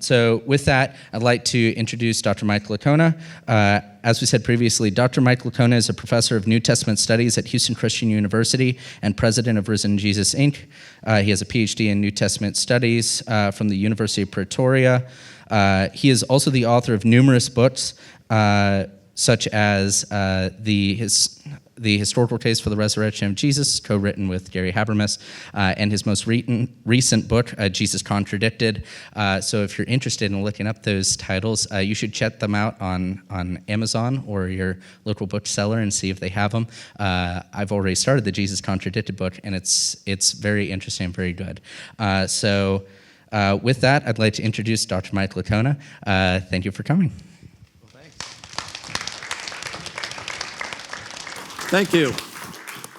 So with that, I'd like to introduce Dr. Mike Licona. As we said previously, Dr. Mike Licona is a professor of New Testament studies at Houston Christian University and president of Risen Jesus, Inc. He has a PhD in New Testament studies from the University of Pretoria. He is also the author of numerous books, such as the Historical Case for the Resurrection of Jesus, co-written with Gary Habermas, and his most recent book, Jesus Contradicted. So if you're interested in looking up those titles, you should check them out on Amazon or your local bookseller and see if they have them. I've already started the Jesus Contradicted book, and it's very interesting and very good. So with that, I'd like to introduce Dr. Mike Licona. Thank you for coming. Thank you.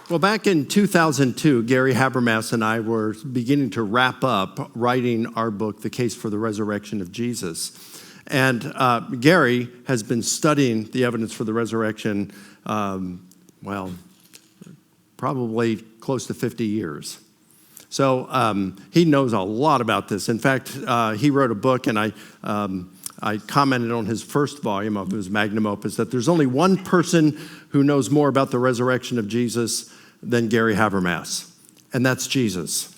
Well, back in 2002, Gary Habermas and I were beginning to wrap up writing our book, The Case for the Resurrection of Jesus. And Gary has been studying the evidence for the resurrection, probably close to 50 years. So he knows a lot about this. In fact, he wrote a book, and I commented on his first volume of his magnum opus that there's only one person who knows more about the resurrection of Jesus than Gary Habermas, and that's Jesus.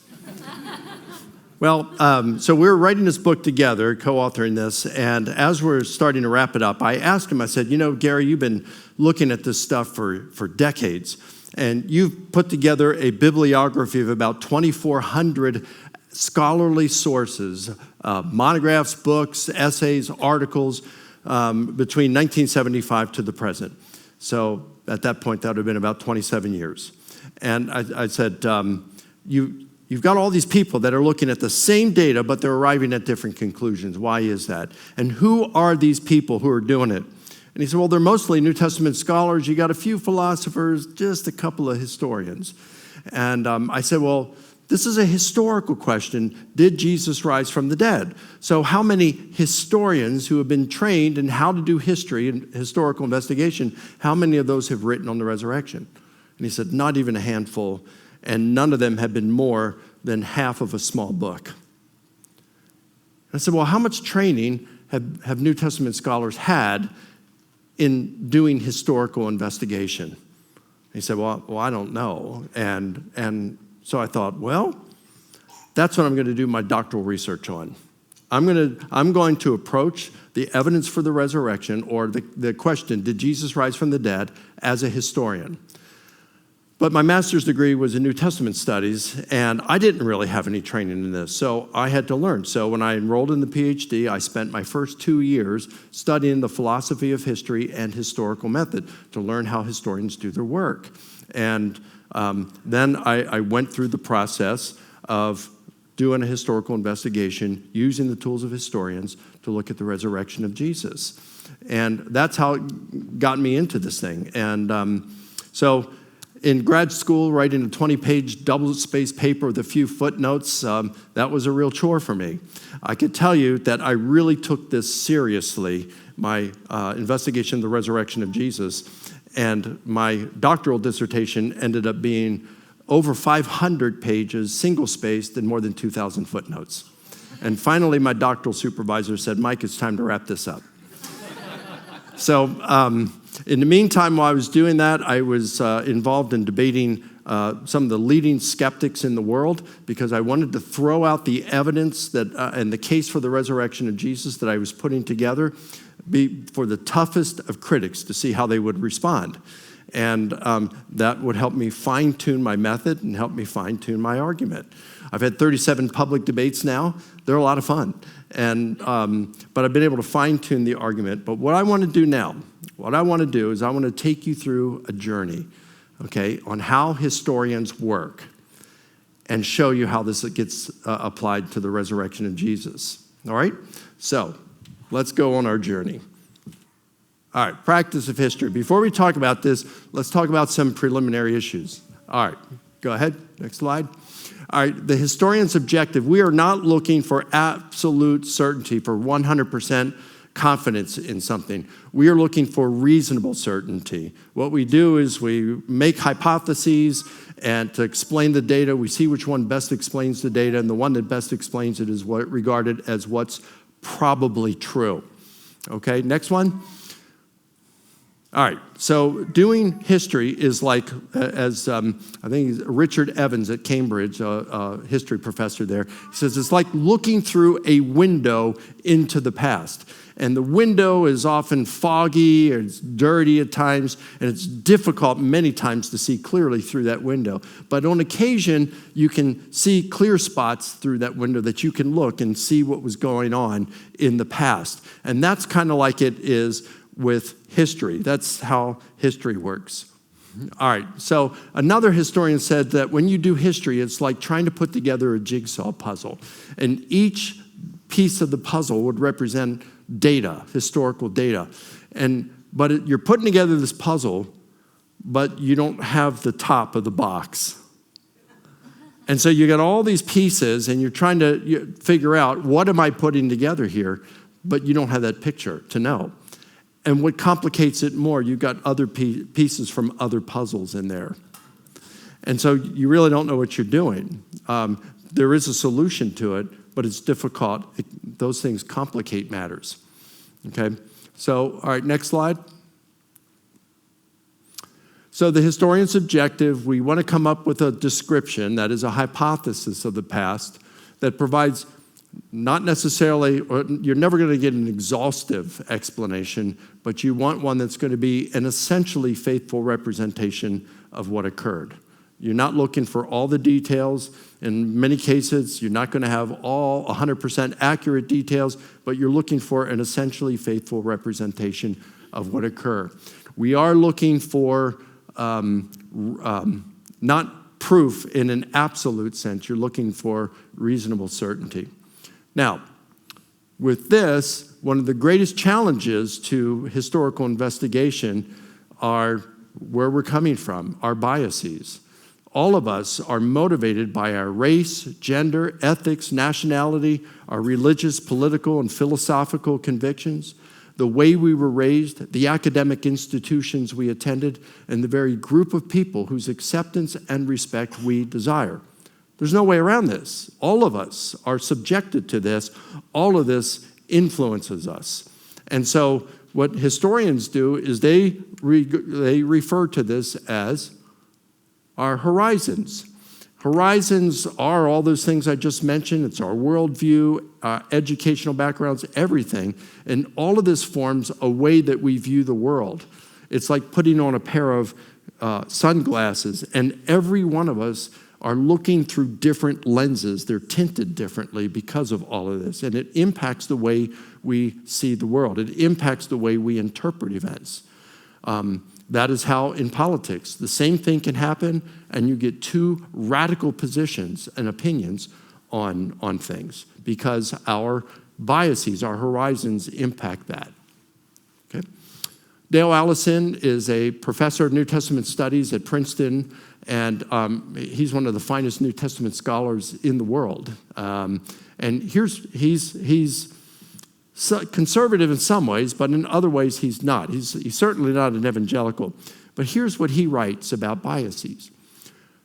Well, so we're writing this book together, co-authoring this, and as we're starting to wrap it up, I asked him, I said, Gary, you've been looking at this stuff for decades, and you've put together a bibliography of about 2,400 scholarly sources, monographs, books, essays, articles, between 1975 to the present. So at that point, that would have been about 27 years. And I said, you've got all these people that are looking at the same data, but they're arriving at different conclusions. Why is that? And who are these people who are doing it? And he said, well, they're mostly New Testament scholars. You got a few philosophers, just a couple of historians. And I said, well, this is a historical question. Did Jesus rise from the dead? So how many historians who have been trained in how to do history and historical investigation, how many of those have written on the resurrection? And he said, not even a handful, and none of them have been more than half of a small book. And I said, well, how much training have New Testament scholars had in doing historical investigation? And he said, well, I don't know. And so I thought, well, that's what I'm going to do my doctoral research on. I'm going to approach the evidence for the resurrection, or the question, did Jesus rise from the dead, as a historian. But my master's degree was in New Testament studies, and I didn't really have any training in this, so I had to learn. So when I enrolled in the PhD, I spent my first 2 years studying the philosophy of history and historical method to learn how historians do their work. And then I went through the process of doing a historical investigation using the tools of historians to look at the resurrection of Jesus. And that's how it got me into this thing. And so in grad school, writing a 20-page double-spaced paper with a few footnotes, that was a real chore for me. I could tell you that I really took this seriously, my investigation of the resurrection of Jesus. And my doctoral dissertation ended up being over 500 pages, single-spaced, and more than 2,000 footnotes. And finally, my doctoral supervisor said, Mike, it's time to wrap this up. So in the meantime, while I was doing that, I was involved in debating some of the leading skeptics in the world, because I wanted to throw out the evidence that and the case for the resurrection of Jesus that I was putting together for the toughest of critics to see how they would respond. And that would help me fine-tune my method and help me fine-tune my argument. I've had 37 public debates now. They're a lot of fun. And but I've been able to fine-tune the argument. But what I want to do now, what I want to do is I want to take you through a journey, okay, on how historians work and show you how this gets applied to the resurrection of Jesus. All right? So let's go on our journey. All right, practice of history. Before we talk about this, let's talk about some preliminary issues. All right, go ahead. Next slide. All right, the historian's objective. We are not looking for absolute certainty, for 100% confidence in something. We are looking for reasonable certainty. What we do is we make hypotheses, and to explain the data, we see which one best explains the data, and the one that best explains it is regarded as what's probably true. Okay, next one. All right, so doing history is like, as I think Richard Evans at Cambridge, a history professor there, he says it's like looking through a window into the past. And the window is often foggy, or it's dirty at times, and it's difficult many times to see clearly through that window. But on occasion, you can see clear spots through that window that you can look and see what was going on in the past. And that's kind of like it is with history. That's how history works. All right, so another historian said that when you do history, it's like trying to put together a jigsaw puzzle. And each piece of the puzzle would represent data, historical data. But you're putting together this puzzle, but you don't have the top of the box. And so you got all these pieces, and you're trying to figure out, what am I putting together here? But you don't have that picture to know. And what complicates it more, you've got other pieces from other puzzles in there. And so you really don't know what you're doing. There is a solution to it, but it's difficult. Those things complicate matters. Okay? So, all right, next slide. So the historian's objective, we want to come up with a description that is a hypothesis of the past that provides not necessarily, or you're never going to get an exhaustive explanation, but you want one that's going to be an essentially faithful representation of what occurred. You're not looking for all the details. In many cases, you're not going to have all 100% accurate details, but you're looking for an essentially faithful representation of what occurred. We are looking for not proof in an absolute sense. You're looking for reasonable certainty. Now, with this, one of the greatest challenges to historical investigation are where we're coming from, our biases. All of us are motivated by our race, gender, ethics, nationality, our religious, political, and philosophical convictions, the way we were raised, the academic institutions we attended, and the very group of people whose acceptance and respect we desire. There's no way around this. All of us are subjected to this. All of this influences us. And so what historians do is they refer to this as our horizons. Horizons are all those things I just mentioned. It's our worldview, our educational backgrounds, everything. And all of this forms a way that we view the world. It's like putting on a pair of sunglasses, and every one of us are looking through different lenses. They're tinted differently because of all of this. And it impacts the way we see the world. It impacts the way we interpret events. That is how in politics, the same thing can happen, and you get two radical positions and opinions on things because our biases, our horizons impact that. Okay? Dale Allison is a professor of New Testament studies at Princeton, and he's one of the finest New Testament scholars in the world. And he's conservative in some ways, but in other ways he's not. He's certainly not an evangelical. But here's what he writes about biases.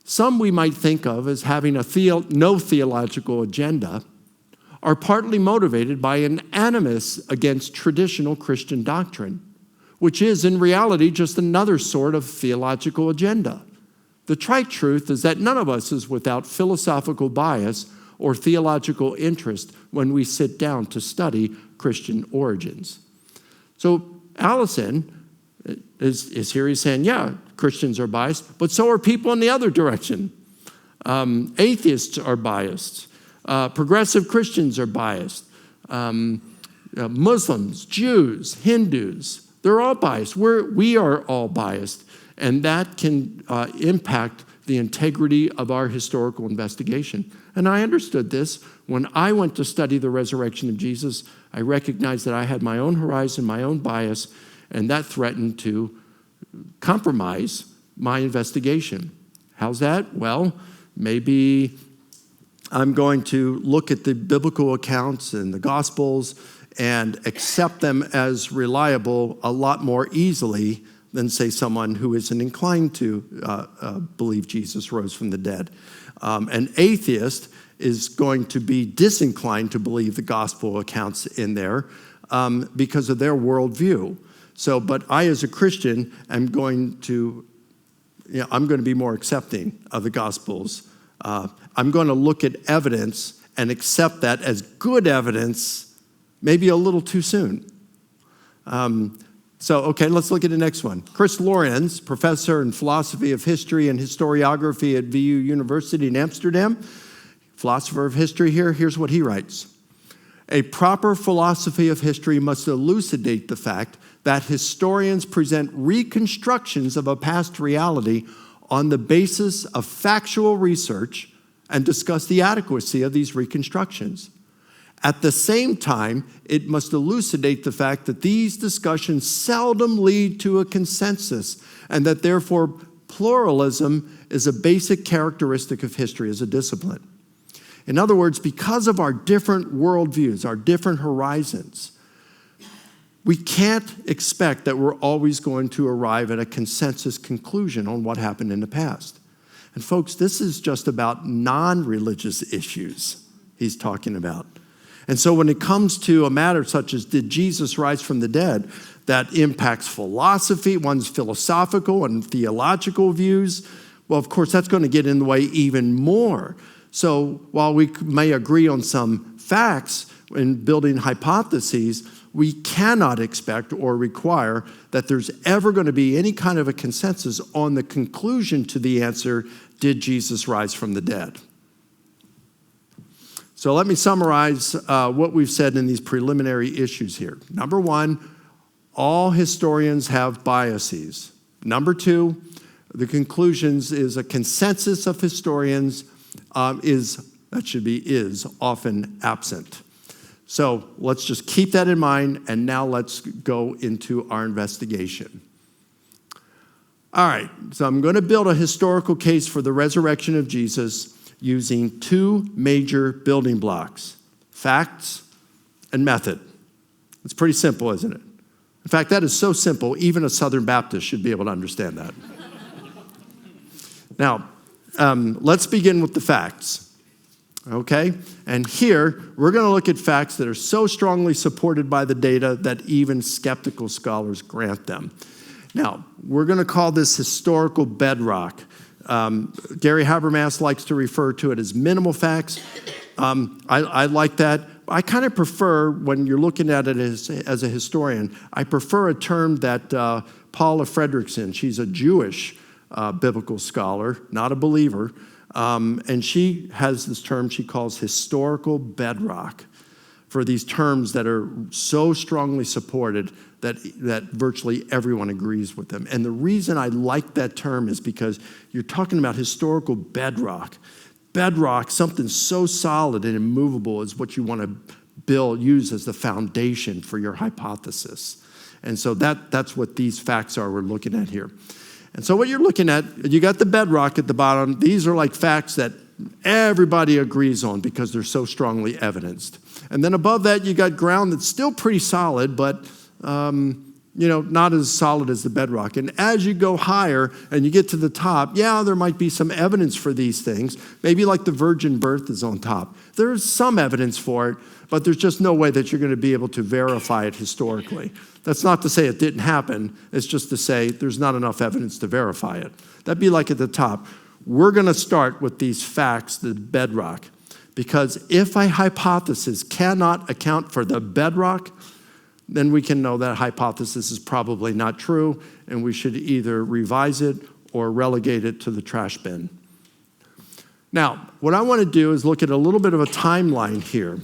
Some we might think of as having no theological agenda are partly motivated by an animus against traditional Christian doctrine, which is in reality just another sort of theological agenda. The trite truth is that none of us is without philosophical bias or theological interest when we sit down to study Christian origins. So Allison is here, he's saying, yeah, Christians are biased, but so are people in the other direction. Atheists are biased. Progressive Christians are biased. Muslims, Jews, Hindus, they're all biased. We are all biased. And that can impact the integrity of our historical investigation. And I understood this. When I went to study the resurrection of Jesus, I recognized that I had my own horizon, my own bias, and that threatened to compromise my investigation. How's that? Well, maybe I'm going to look at the biblical accounts and the Gospels and accept them as reliable a lot more easily than, say, someone who isn't inclined to believe Jesus rose from the dead. An atheist is going to be disinclined to believe the gospel accounts in there because of their worldview. So, but I, as a Christian, I'm going to be more accepting of the gospels. I'm going to look at evidence and accept that as good evidence, maybe a little too soon. Okay, let's look at the next one. Chris Lorenz, professor in philosophy of history and historiography at VU University in Amsterdam, philosopher of history here, here's what he writes. A proper philosophy of history must elucidate the fact that historians present reconstructions of a past reality on the basis of factual research and discuss the adequacy of these reconstructions. At the same time, it must elucidate the fact that these discussions seldom lead to a consensus and that therefore pluralism is a basic characteristic of history as a discipline. In other words, because of our different worldviews, our different horizons, we can't expect that we're always going to arrive at a consensus conclusion on what happened in the past. And folks, this is just about non-religious issues he's talking about. And so when it comes to a matter such as did Jesus rise from the dead, that impacts philosophy, one's philosophical and theological views, well, of course, that's going to get in the way even more. So while we may agree on some facts in building hypotheses, we cannot expect or require that there's ever going to be any kind of a consensus on the conclusion to the answer, did Jesus rise from the dead? So let me summarize what we've said in these preliminary issues here. Number one, all historians have biases. Number two, the conclusions is a consensus of historians is often absent. So let's just keep that in mind, and now let's go into our investigation. All right, so I'm going to build a historical case for the resurrection of Jesus using two major building blocks, facts and method. It's pretty simple, isn't it? In fact, that is so simple, even a Southern Baptist should be able to understand that. Now, let's begin with the facts. Okay? And here, we're going to look at facts that are so strongly supported by the data that even skeptical scholars grant them. Now, we're going to call this historical bedrock. Gary Habermas likes to refer to it as minimal facts. I like that. I kind of prefer, when you're looking at it as a historian, I prefer a term that Paula Fredrickson, she's a Jewish biblical scholar, not a believer, and she has this term she calls historical bedrock for these terms that are so strongly supported that virtually everyone agrees with them. And the reason I like that term is because you're talking about historical bedrock. Bedrock, something so solid and immovable, is what you want to use as the foundation for your hypothesis. And so that's what these facts are we're looking at here. And so what you're looking at, you got the bedrock at the bottom. These are like facts that everybody agrees on because they're so strongly evidenced. And then above that, you got ground that's still pretty solid, but not as solid as the bedrock. And as you go higher and you get to the top, there might be some evidence for these things. Maybe like the virgin birth is on top. There's some evidence for it, but there's just no way that you're going to be able to verify it historically. That's not to say it didn't happen. It's just to say there's not enough evidence to verify it. That'd be like at the top. We're going to start with these facts, the bedrock, because if a hypothesis cannot account for the bedrock, then we can know that hypothesis is probably not true, and we should either revise it or relegate it to the trash bin. Now, what I want to do is look at a little bit of a timeline here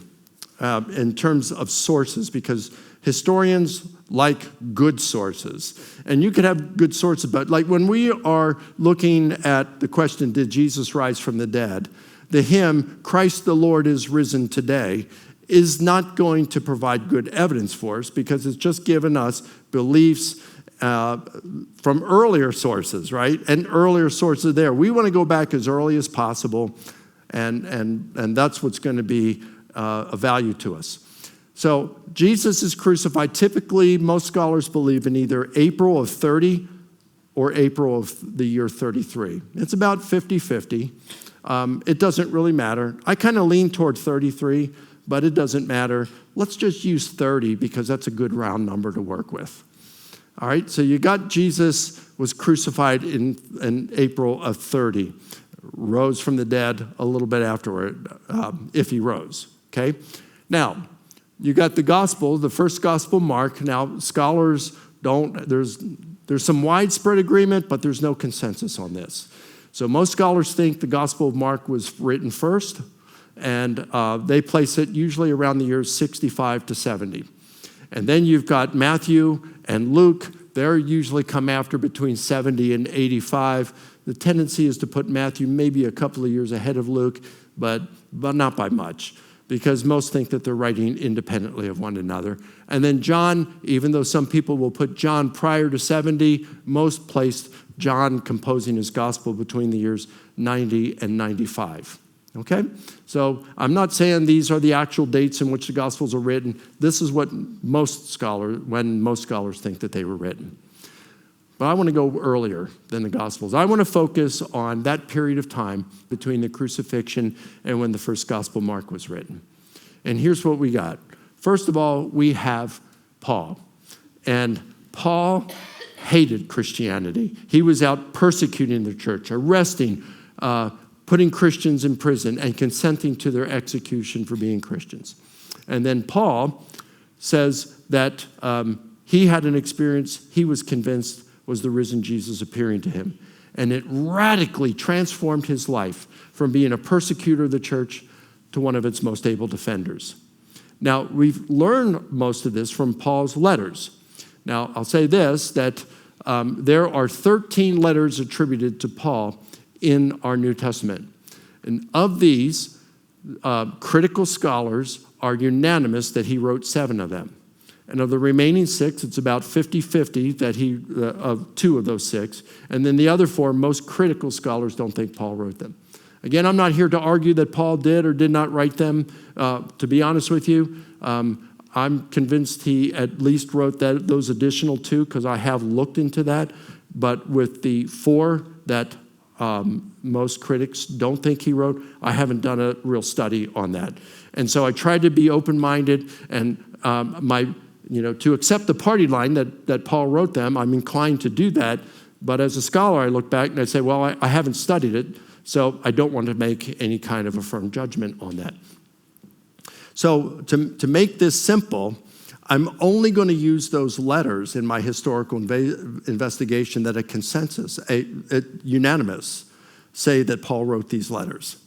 in terms of sources, because historians like good sources. And you could have good sources, but like when we are looking at the question, did Jesus rise from the dead? The hymn, Christ the Lord is risen today, is not going to provide good evidence for us because it's just given us beliefs from earlier sources, right? And earlier sources there. We want to go back as early as possible, and that's what's going to be of value to us. So Jesus is crucified. Typically, most scholars believe in either April of 30 or April of the year 33. It's about 50-50. It doesn't really matter. I kind of lean toward 33, but it doesn't matter. Let's just use 30 because that's a good round number to work with. All right, so you got Jesus was crucified in April of 30, rose from the dead a little bit afterward, if he rose, okay? Now, you got the gospel, the first gospel, Mark. Now, scholars don't, there's some widespread agreement, but there's no consensus on this. So most scholars think the gospel of Mark was written first, and they place it usually around the years 65 to 70. And then you've got Matthew and Luke. They're usually come after between 70 and 85. The tendency is to put Matthew maybe a couple of years ahead of Luke, but not by much, because most think that they're writing independently of one another. And then John, even though some people will put John prior to 70, most placed John composing his gospel between the years 90 and 95. Okay? So I'm not saying these are the actual dates in which the Gospels are written. This is what most scholars think that they were written. But I want to go earlier than the Gospels. I want to focus on that period of time between the crucifixion and when the first Gospel Mark was written. And here's what we got. First of all, we have Paul. And Paul hated Christianity. He was out persecuting the church, arresting, putting Christians in prison and consenting to their execution for being Christians. And then Paul says that he had an experience he was convinced was the risen Jesus appearing to him. And it radically transformed his life from being a persecutor of the church to one of its most able defenders. Now, we've learned most of this from Paul's letters. Now, I'll say this, that there are 13 letters attributed to Paul in our New Testament. And of these, critical scholars are unanimous that he wrote 7 of them. And of the remaining 6, it's about 50-50 that he, of 2 of those 6. And then the other 4, most critical scholars don't think Paul wrote them. Again, I'm not here to argue that Paul did or did not write them. To be honest with you, I'm convinced he at least wrote those additional 2 because I have looked into that. But with the 4 that most critics don't think he wrote, I haven't done a real study on that. And so I tried to be open-minded and to accept the party line that Paul wrote them. I'm inclined to do that. But as a scholar, I look back and I say, well, I haven't studied it, so I don't want to make any kind of a firm judgment on that. So to make this simple, I'm only going to use those letters in my historical investigation that a consensus, a unanimous, say that Paul wrote these letters.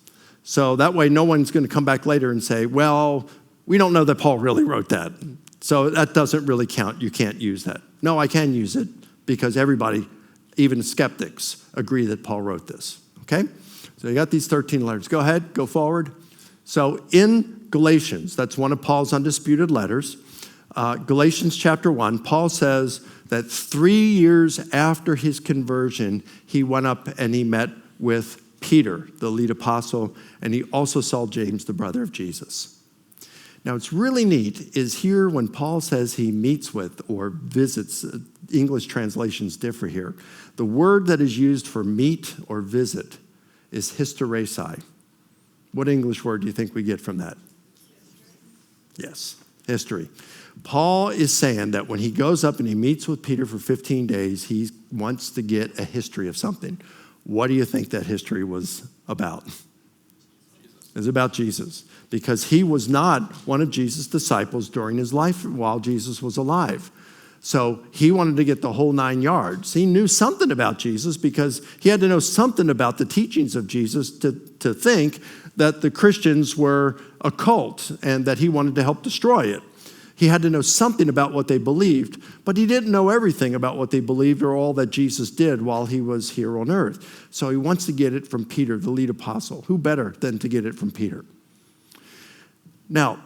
So that way no one's going to come back later and say, well, we don't know that Paul really wrote that. So that doesn't really count. You can't use that. No, I can use it because everybody, even skeptics, agree that Paul wrote this. Okay? So you got these 13 letters. Go ahead, go forward. So in Galatians, that's one of Paul's undisputed letters, Galatians chapter 1, Paul says that 3 years after his conversion, he went up and he met with Peter, the lead apostle, and he also saw James, the brother of Jesus. Now, what's really neat is here when Paul says he meets with or visits, English translations differ here. The word that is used for meet or visit is hysteresi. What English word do you think we get from that? Yes, history. Paul is saying that when he goes up and he meets with Peter for 15 days, he wants to get a history of something. What do you think that history was about? It was about Jesus, because he was not one of Jesus' disciples during his life while Jesus was alive. So he wanted to get the whole 9 yards. He knew something about Jesus because he had to know something about the teachings of Jesus to think that the Christians were a cult and that he wanted to help destroy it. He had to know something about what they believed, but he didn't know everything about what they believed or all that Jesus did while he was here on earth. So he wants to get it from Peter, the lead apostle. Who better than to get it from Peter? Now,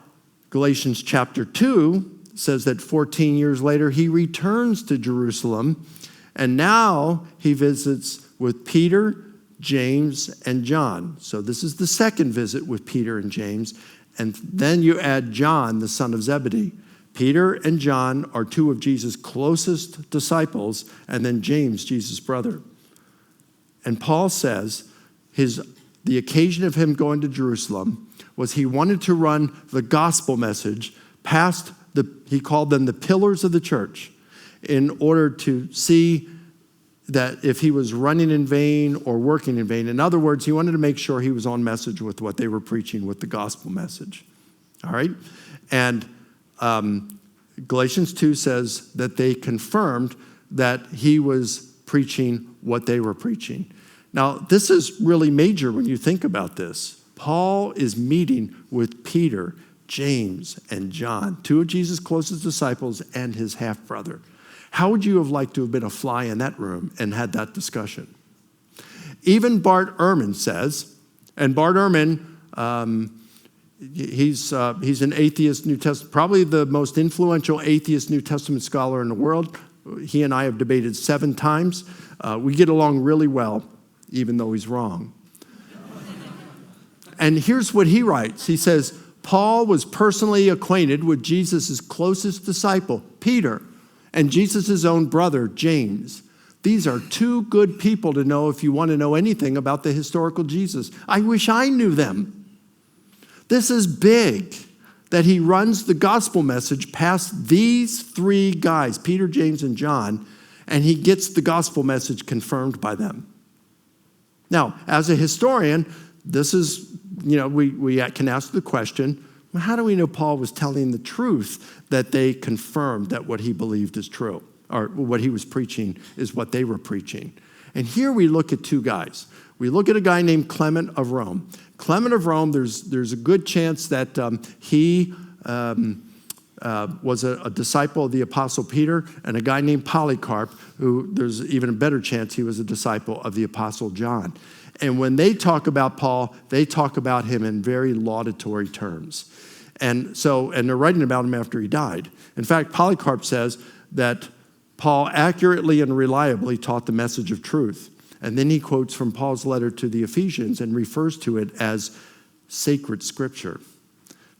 Galatians chapter 2 says that 14 years later, he returns to Jerusalem, and now he visits with Peter, James, and John. So this is the second visit with Peter and James. And then you add John, the son of Zebedee. Peter and John are two of Jesus' closest disciples, and then James, Jesus' brother. And Paul says the occasion of him going to Jerusalem was he wanted to run the gospel message past he called them the pillars of the church, in order to see that if he was running in vain or working in vain. In other words, he wanted to make sure he was on message with what they were preaching, with the gospel message. All right? And Galatians 2 says that they confirmed that he was preaching what they were preaching. Now, this is really major when you think about this. Paul is meeting with Peter, James, and John, two of Jesus' closest disciples and his half-brother. How would you have liked to have been a fly in that room and had that discussion? Even Bart Ehrman says, and Bart Ehrman, he's an atheist New Testament, probably the most influential atheist New Testament scholar in the world. He and I have debated 7 times. We get along really well, even though he's wrong. And here's what he writes. He says, Paul was personally acquainted with Jesus' closest disciple, Peter, and Jesus' own brother, James. These are 2 good people to know if you want to know anything about the historical Jesus. I wish I knew them. This is big, that he runs the gospel message past these 3 guys, Peter, James, and John, and he gets the gospel message confirmed by them. Now, as a historian, this is, we can ask the question, well, how do we know Paul was telling the truth that they confirmed that what he believed is true, or what he was preaching is what they were preaching? And here we look at 2 guys. We look at a guy named Clement of Rome. Clement of Rome, there's a good chance that he was a disciple of the Apostle Peter, and a guy named Polycarp, who there's even a better chance he was a disciple of the Apostle John. And when they talk about Paul, they talk about him in very laudatory terms. And they're writing about him after he died. In fact, Polycarp says that Paul accurately and reliably taught the message of truth. And then he quotes from Paul's letter to the Ephesians and refers to it as sacred scripture.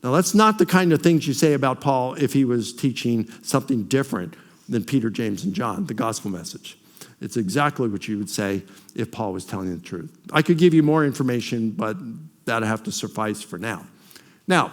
Now, that's not the kind of things you say about Paul if he was teaching something different than Peter, James, and John, the gospel message. It's exactly what you would say if Paul was telling the truth. I could give you more information, but that'll have to suffice for now. Now,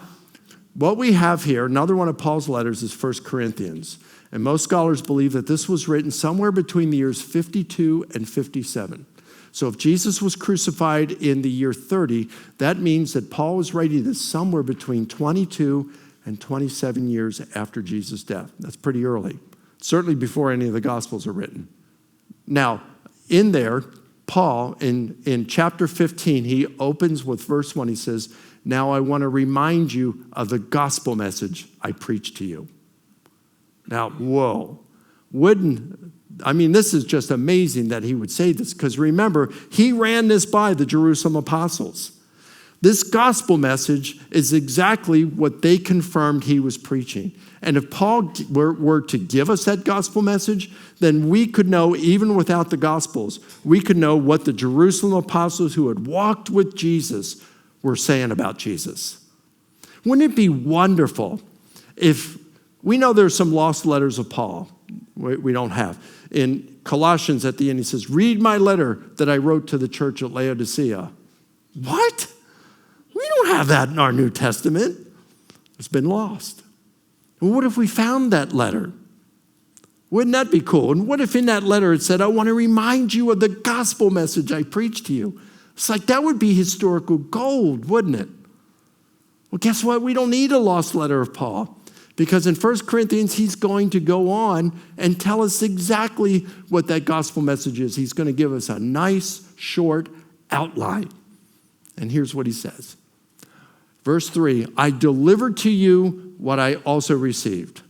what we have here, another one of Paul's letters, is 1 Corinthians. And most scholars believe that this was written somewhere between the years 52 and 57. So if Jesus was crucified in the year 30, that means that Paul was writing this somewhere between 22 and 27 years after Jesus' death. That's pretty early, certainly before any of the Gospels are written. Now, in there, Paul, in chapter 15, he opens with verse 1. He says, now I want to remind you of the gospel message I preached to you. Now, whoa. This is just amazing that he would say this, because remember, he ran this by the Jerusalem apostles. This gospel message is exactly what they confirmed he was preaching. And if Paul were to give us that gospel message, then we could know, even without the gospels, we could know what the Jerusalem apostles who had walked with Jesus were saying about Jesus. Wouldn't it be wonderful if we know there's some lost letters of Paul we don't have. In Colossians at the end, he says, read my letter that I wrote to the church at Laodicea. What? We don't have that in our New Testament. It's been lost. Well, what if we found that letter? Wouldn't that be cool? And what if in that letter it said, I want to remind you of the gospel message I preached to you? It's like that would be historical gold, wouldn't it? Well, guess what? We don't need a lost letter of Paul, because in 1 Corinthians, he's going to go on and tell us exactly what that gospel message is. He's going to give us a nice, short outline. And here's what he says. Verse 3, I delivered to you what I also received.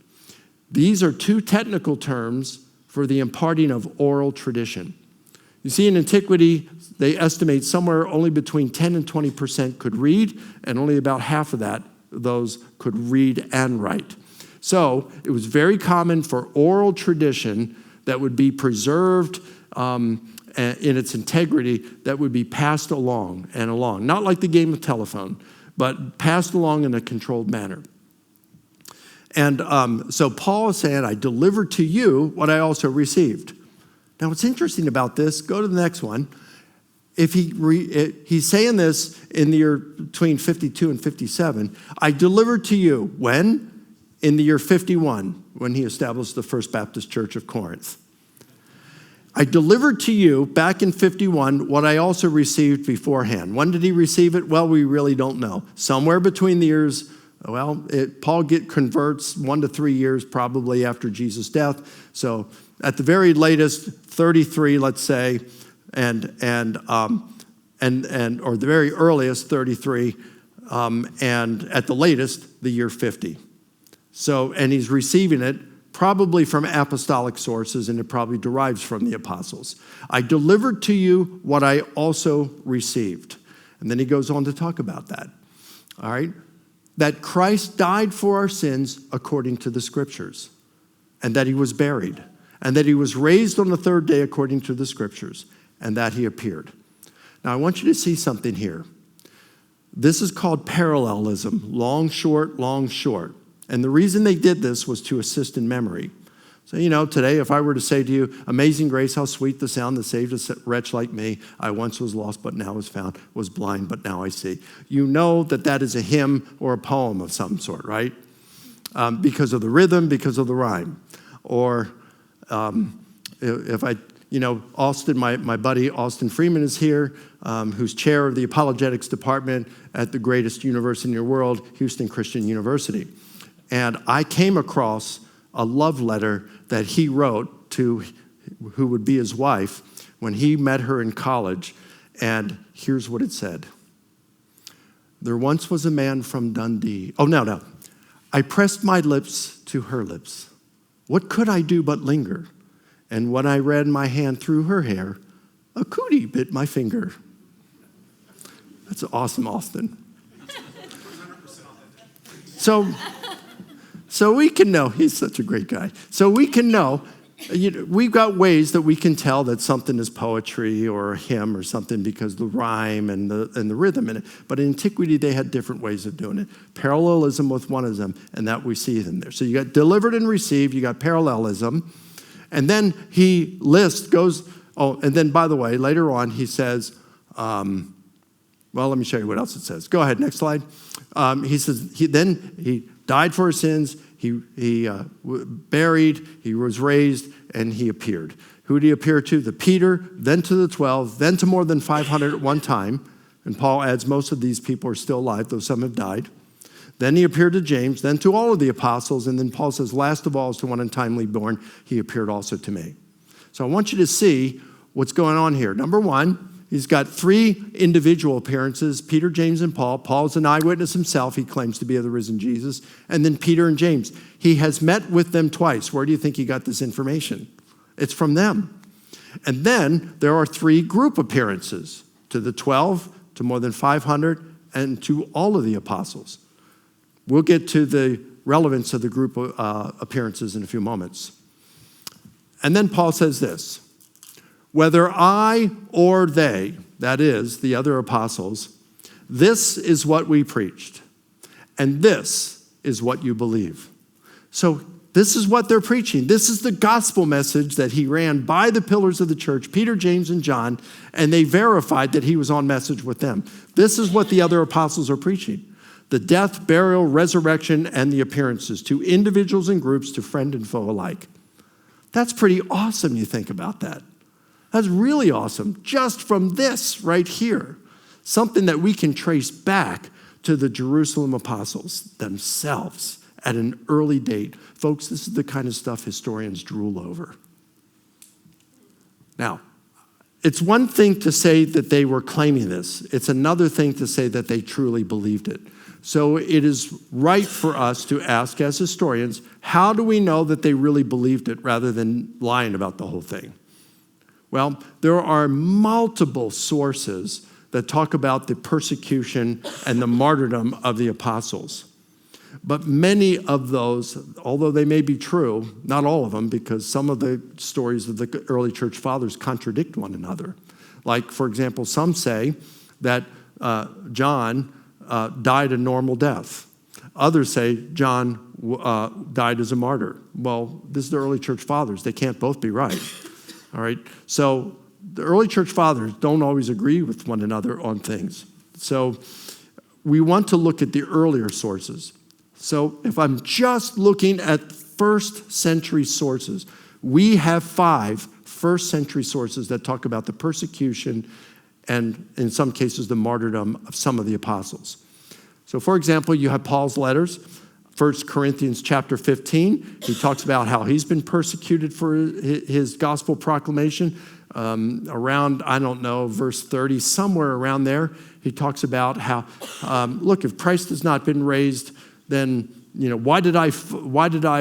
These are 2 technical terms for the imparting of oral tradition. You see, in antiquity, they estimate somewhere only between 10 and 20% could read, and only about half of those could read and write. So it was very common for oral tradition that would be preserved in its integrity, that would be passed along and along. Not like the game of telephone, but passed along in a controlled manner. And so Paul is saying, I delivered to you what I also received. Now, what's interesting about this, go to the next one. If he's saying this in the year between 52 and 57, I delivered to you, when? In the year 51, when he established the First Baptist Church of Corinth. I delivered to you back in 51 what I also received beforehand. When did he receive it? Well, we really don't know. Somewhere between the years, Paul converts 1 to 3 years probably after Jesus' death. So at the very latest, 33, let's say, or the very earliest, 33, and at the latest, the year 50. So, and he's receiving it probably from apostolic sources, and it probably derives from the apostles. I delivered to you what I also received. And then he goes on to talk about that. All right? That Christ died for our sins according to the scriptures, and that he was buried, and that he was raised on the third day according to the scriptures, and that he appeared. Now, I want you to see something here. This is called parallelism, long, short, long, short. And the reason they did this was to assist in memory. So, today, if I were to say to you, amazing grace, how sweet the sound that saved a wretch like me. I once was lost, but now was found, was blind, but now I see. You know that is a hymn or a poem of some sort, right? Because of the rhythm, because of the rhyme. Or if I, Austin, my buddy Austin Freeman is here, who's chair of the Apologetics Department at the greatest university in the world, Houston Christian University. And I came across a love letter that he wrote to who would be his wife when he met her in college. And here's what it said. There once was a man from Dundee. Oh, no. I pressed my lips to her lips. What could I do but linger? And when I ran my hand through her hair, a cootie bit my finger. That's awesome, Austin. So we can know, he's such a great guy. So we can know, we've got ways that we can tell that something is poetry or a hymn or something because the rhyme and the rhythm in it. But in antiquity, they had different ways of doing it. Parallelism with one of them, and that we see in there. So you got delivered and received, you got parallelism. And then he and then by the way, later on he says, let me show you what else it says. Go ahead, next slide. He says, he died for his sins, he buried, he was raised, and he appeared. Who did he appear to? The Peter, then to the 12, then to more than 500 at one time. And Paul adds most of these people are still alive, though some have died. Then he appeared to James, then to all of the apostles, and then Paul says, last of all is to one untimely born, he appeared also to me. So I want you to see what's going on here. Number one, he's got 3 individual appearances, Peter, James, and Paul. Paul's an eyewitness himself. He claims to be of the risen Jesus. And then Peter and James. He has met with them twice. Where do you think he got this information? It's from them. And then there are 3 group appearances, to the 12, to more than 500, and to all of the apostles. We'll get to the relevance of the group appearances in a few moments. And then Paul says this. Whether I or they, that is, the other apostles, this is what we preached, and this is what you believe. So this is what they're preaching. This is the gospel message that he ran by the pillars of the church, Peter, James, and John, and they verified that he was on message with them. This is what the other apostles are preaching. The death, burial, resurrection, and the appearances to individuals and groups, to friend and foe alike. That's pretty awesome, you think about that. That's really awesome, just from this right here. Something that we can trace back to the Jerusalem apostles themselves at an early date. Folks, this is the kind of stuff historians drool over. Now, it's one thing to say that they were claiming this. It's another thing to say that they truly believed it. So it is right for us to ask as historians, how do we know that they really believed it rather than lying about the whole thing? Well, there are multiple sources that talk about the persecution and the martyrdom of the apostles. But many of those, although they may be true, not all of them, because some of the stories of the early church fathers contradict one another. Like, for example, some say that John died a normal death. Others say John died as a martyr. Well, this is the early church fathers. They can't both be right. All right? So the early church fathers don't always agree with one another on things. So we want to look at the earlier sources. So if I'm just looking at first century sources, we have 5 first century sources that talk about the persecution and in some cases the martyrdom of some of the apostles. So for example, you have Paul's letters. 1 Corinthians chapter 15, he talks about how he's been persecuted for his gospel proclamation. Around, I don't know, verse 30, somewhere around there, he talks about how, look, if Christ has not been raised, then, why did I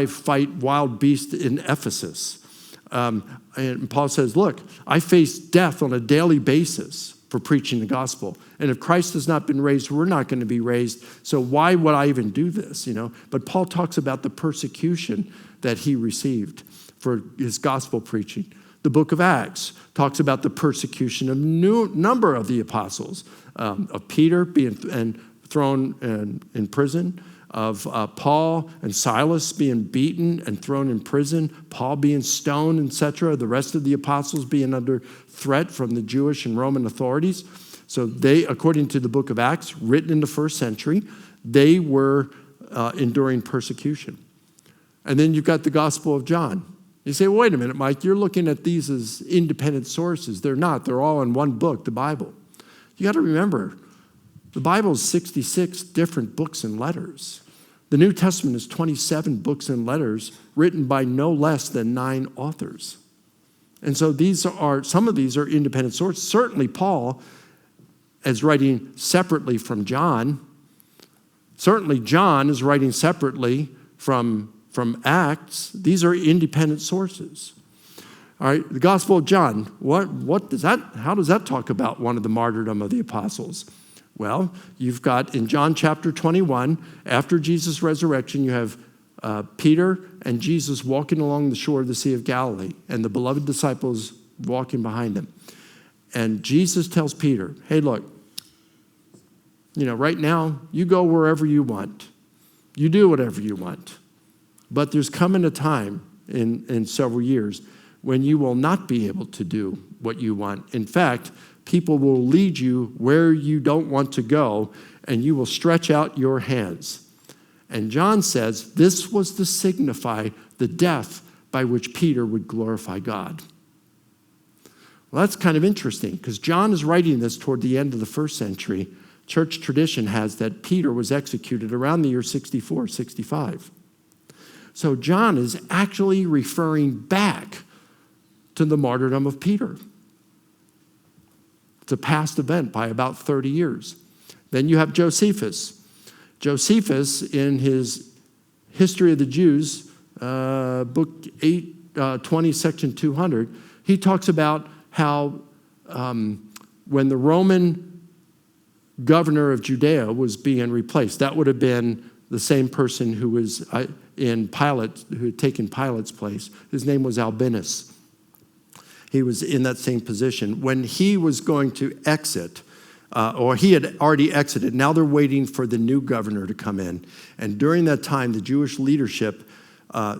fight wild beasts in Ephesus? And Paul says, look, I face death on a daily basis for preaching the gospel. And if Christ has not been raised, we're not going to be raised. So why would I even do this, But Paul talks about the persecution that he received for his gospel preaching. The book of Acts talks about the persecution of a number of the apostles, of Peter being thrown in prison, of Paul and Silas being beaten and thrown in prison, Paul being stoned, etc., the rest of the apostles being under threat from the Jewish and Roman authorities. So they, according to the book of Acts, written in the first century, they were enduring persecution. And then you've got the Gospel of John. You say, well, wait a minute, Mike, you're looking at these as independent sources. They're not. They're all in one book, the Bible. You got to remember, the Bible is 66 different books and letters. The New Testament is 27 books and letters written by no less than 9 authors. And so some of these are independent sources. Certainly Paul is writing separately from John. Certainly John is writing separately from Acts. These are independent sources. All right, the Gospel of John, how does that talk about one of the martyrdom of the apostles? Well, you've got in John chapter 21, after Jesus' resurrection, you have Peter and Jesus walking along the shore of the Sea of Galilee, and the beloved disciples walking behind them. And Jesus tells Peter, hey, look, right now, you go wherever you want. You do whatever you want. But there's coming a time in several years when you will not be able to do what you want. In fact, people will lead you where you don't want to go, and you will stretch out your hands. And John says this was to signify the death by which Peter would glorify God. Well, that's kind of interesting because John is writing this toward the end of the first century. Church tradition has that Peter was executed around the year 64, 65. So John is actually referring back to the martyrdom of Peter. It's a past event by about 30 years. Then you have Josephus. Josephus, in his History of the Jews, book 820, section 200, he talks about how when the Roman governor of Judea was being replaced, that would have been the same person who was who had taken Pilate's place. His name was Albinus. He was in that same position. When he was going to exit, or he had already exited, now they're waiting for the new governor to come in. And during that time, the Jewish leadership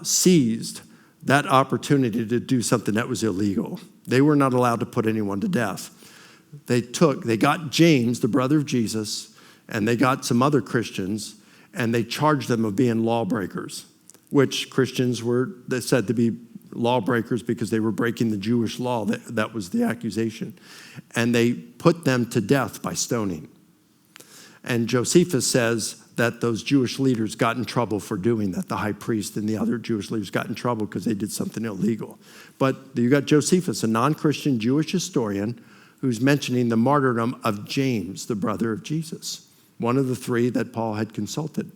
seized that opportunity to do something that was illegal. They were not allowed to put anyone to death. They got James, the brother of Jesus, and they got some other Christians, and they charged them of being lawbreakers, which Christians were said to be lawbreakers because they were breaking the Jewish law. That was the accusation. And they put them to death by stoning. And Josephus says that those Jewish leaders got in trouble for doing that. The high priest and the other Jewish leaders got in trouble because they did something illegal. But you got Josephus, a non-Christian Jewish historian, who's mentioning the martyrdom of James, the brother of Jesus, one of the 3 that Paul had consulted.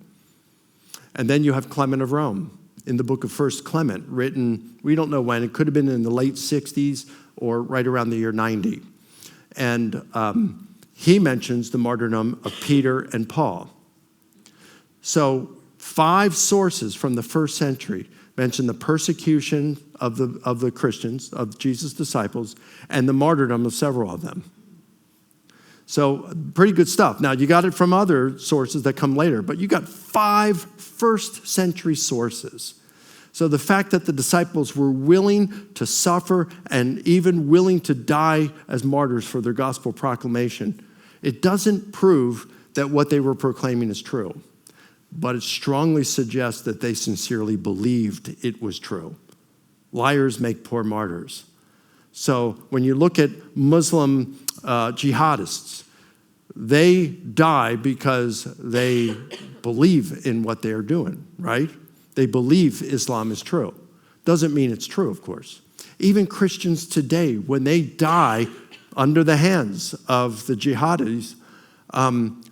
And then you have Clement of Rome in the book of 1 Clement, written, we don't know when, it could have been in the late 60s or right around the year 90. And he mentions the martyrdom of Peter and Paul. So 5 sources from the first century mention the persecution of the Christians, of Jesus' disciples, and the martyrdom of several of them. So pretty good stuff. Now, you got it from other sources that come later, but you got 5 first-century sources. So the fact that the disciples were willing to suffer and even willing to die as martyrs for their gospel proclamation, it doesn't prove that what they were proclaiming is true, but it strongly suggests that they sincerely believed it was true. Liars make poor martyrs. So when you look at Muslim jihadists, they die because they believe in what they are doing, right? They believe Islam is true. Doesn't mean it's true, of course. Even Christians today, when they die under the hands of the jihadis,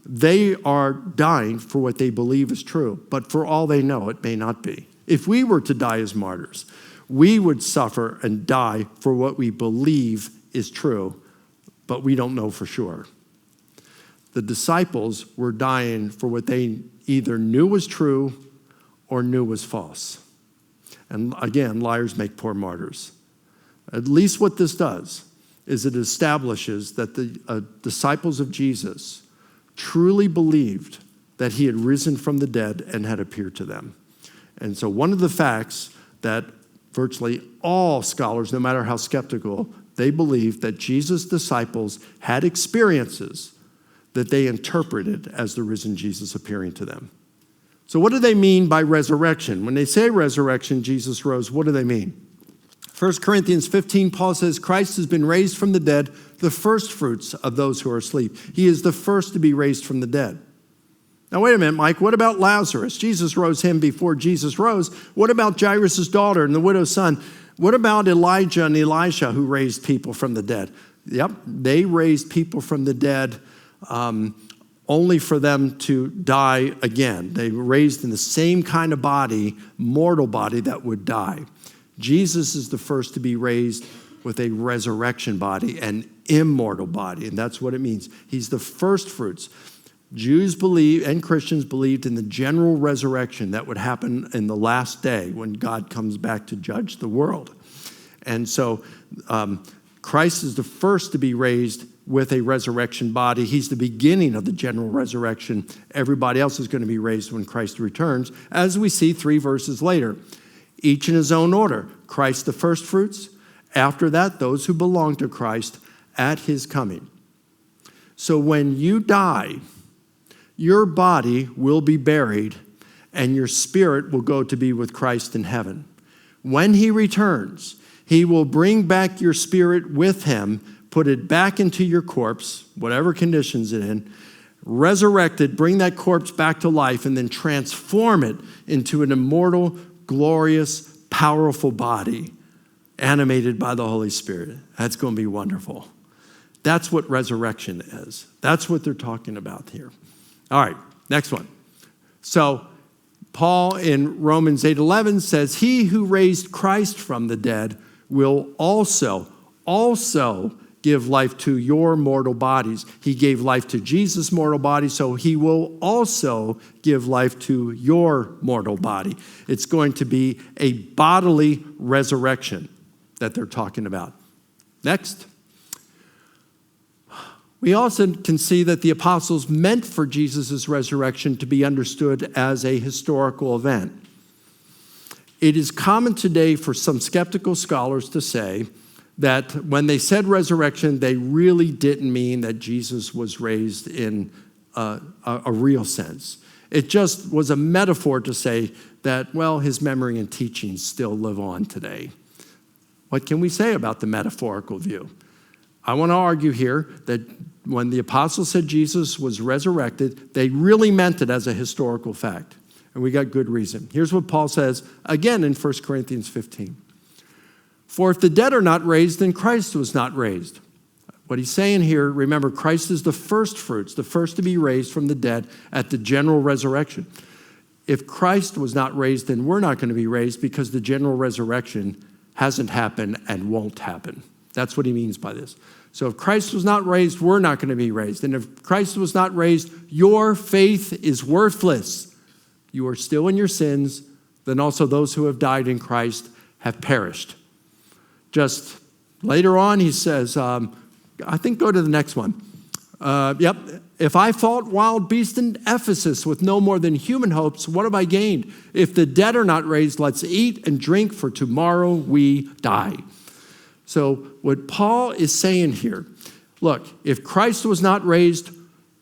they are dying for what they believe is true. But for all they know, it may not be. If we were to die as martyrs, we would suffer and die for what we believe is true, but we don't know for sure. The disciples were dying for what they either knew was true or knew was false. And again, liars make poor martyrs. At least what this does is it establishes that the disciples of Jesus truly believed that he had risen from the dead and had appeared to them. And so one of the facts that virtually all scholars, no matter how skeptical, they believed that Jesus' disciples had experiences that they interpreted as the risen Jesus appearing to them. So what do they mean by resurrection? When they say resurrection, Jesus rose, what do they mean? 1 Corinthians 15, Paul says, Christ has been raised from the dead, the first fruits of those who are asleep. He is the first to be raised from the dead. Now, wait a minute, Mike, what about Lazarus? Jesus rose him before Jesus rose. What about Jairus' daughter and the widow's son? What about Elijah and Elisha who raised people from the dead? Yep, they raised people from the dead only for them to die again. They were raised in the same kind of body, mortal body that would die. Jesus is the first to be raised with a resurrection body, an immortal body, and that's what it means. He's the first fruits. Jews believe and Christians believed in the general resurrection that would happen in the last day when God comes back to judge the world. And so Christ is the first to be raised with a resurrection body. He's the beginning of the general resurrection. Everybody else is going to be raised when Christ returns, as we see 3 verses later. Each in his own order. Christ the first fruits. After that, those who belong to Christ at his coming. So when you die, your body will be buried and your spirit will go to be with Christ in heaven. When he returns, he will bring back your spirit with him, put it back into your corpse, whatever conditions it's in, resurrect it, bring that corpse back to life, and then transform it into an immortal, glorious, powerful body animated by the Holy Spirit. That's going to be wonderful. That's what resurrection is. That's what they're talking about here. All right, next one. So Paul in Romans 8:11 says, he who raised Christ from the dead will also give life to your mortal bodies. He gave life to Jesus' mortal body, so he will also give life to your mortal body. It's going to be a bodily resurrection that they're talking about. Next. We also can see that the apostles meant for Jesus' resurrection to be understood as a historical event. It is common today for some skeptical scholars to say that when they said resurrection, they really didn't mean that Jesus was raised in a real sense. It just was a metaphor to say that, well, his memory and teachings still live on today. What can we say about the metaphorical view? I want to argue here that when the apostles said Jesus was resurrected, they really meant it as a historical fact. And we got good reason. Here's what Paul says again in 1 Corinthians 15. For if the dead are not raised, then Christ was not raised. What he's saying here, remember, Christ is the first fruits, the first to be raised from the dead at the general resurrection. If Christ was not raised, then we're not going to be raised because the general resurrection hasn't happened and won't happen. That's what he means by this. So if Christ was not raised, we're not going to be raised. And if Christ was not raised, your faith is worthless. You are still in your sins. Then also those who have died in Christ have perished. Just later on, he says, I think go to the next one. Yep. If I fought wild beasts in Ephesus with no more than human hopes, what have I gained? If the dead are not raised, let's eat and drink, for tomorrow we die. So what Paul is saying here, look, if Christ was not raised,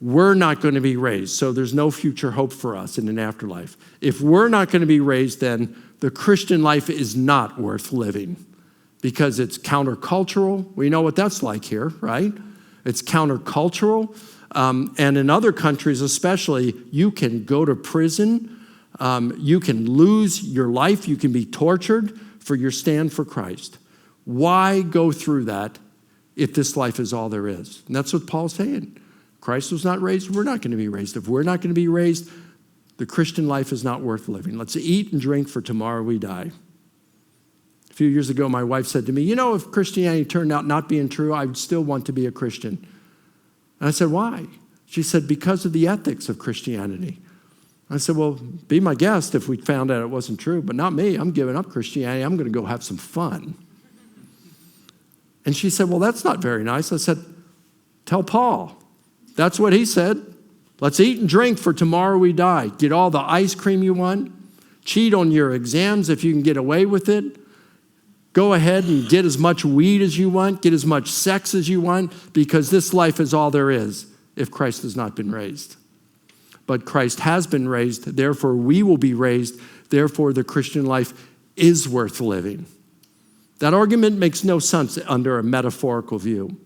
we're not going to be raised. So there's no future hope for us in an afterlife. If we're not going to be raised, then the Christian life is not worth living because it's countercultural. We know what that's like here, right? It's countercultural. And in other countries especially, you can go to prison. You can lose your life. You can be tortured for your stand for Christ. Why go through that if this life is all there is? And that's what Paul's saying. Christ was not raised. We're not going to be raised. If we're not going to be raised, the Christian life is not worth living. Let's eat and drink, for tomorrow we die. A few years ago, my wife said to me, if Christianity turned out not being true, I would still want to be a Christian. And I said, why? She said, because of the ethics of Christianity. I said, well, be my guest if we found out it wasn't true, but not me. I'm giving up Christianity. I'm going to go have some fun. And she said, well, that's not very nice. I said, tell Paul. That's what he said. Let's eat and drink, for tomorrow we die. Get all the ice cream you want. Cheat on your exams if you can get away with it. Go ahead and get as much weed as you want. Get as much sex as you want, because this life is all there is if Christ has not been raised. But Christ has been raised, therefore we will be raised. Therefore the Christian life is worth living. That argument makes no sense under a metaphorical view.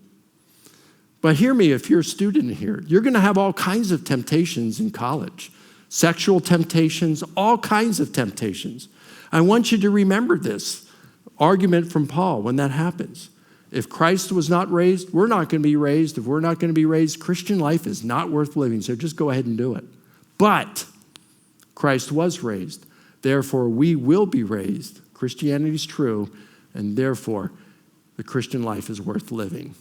But hear me, if you're a student here, you're going to have all kinds of temptations in college. Sexual temptations, all kinds of temptations. I want you to remember this argument from Paul when that happens. If Christ was not raised, we're not going to be raised. If we're not going to be raised, Christian life is not worth living. So just go ahead and do it. But Christ was raised. Therefore, we will be raised. Christianity is true, and therefore, the Christian life is worth living.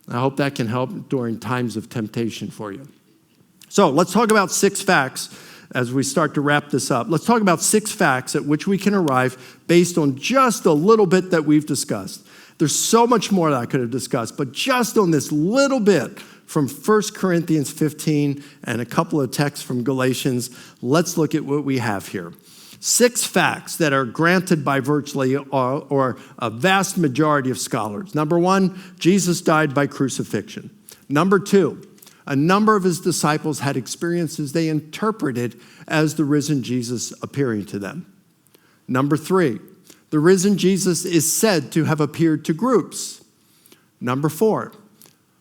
I hope that can help during times of temptation for you. So let's talk about 6 facts as we start to wrap this up. Let's talk about 6 facts at which we can arrive based on just a little bit that we've discussed. There's so much more that I could have discussed, but just on this little bit from 1 Corinthians 15 and a couple of texts from Galatians, let's look at what we have here. 6 facts that are granted by virtually or a vast majority of scholars. Number 1, Jesus died by crucifixion. Number 2, a number of his disciples had experiences they interpreted as the risen Jesus appearing to them. Number 3, the risen Jesus is said to have appeared to groups. Number 4,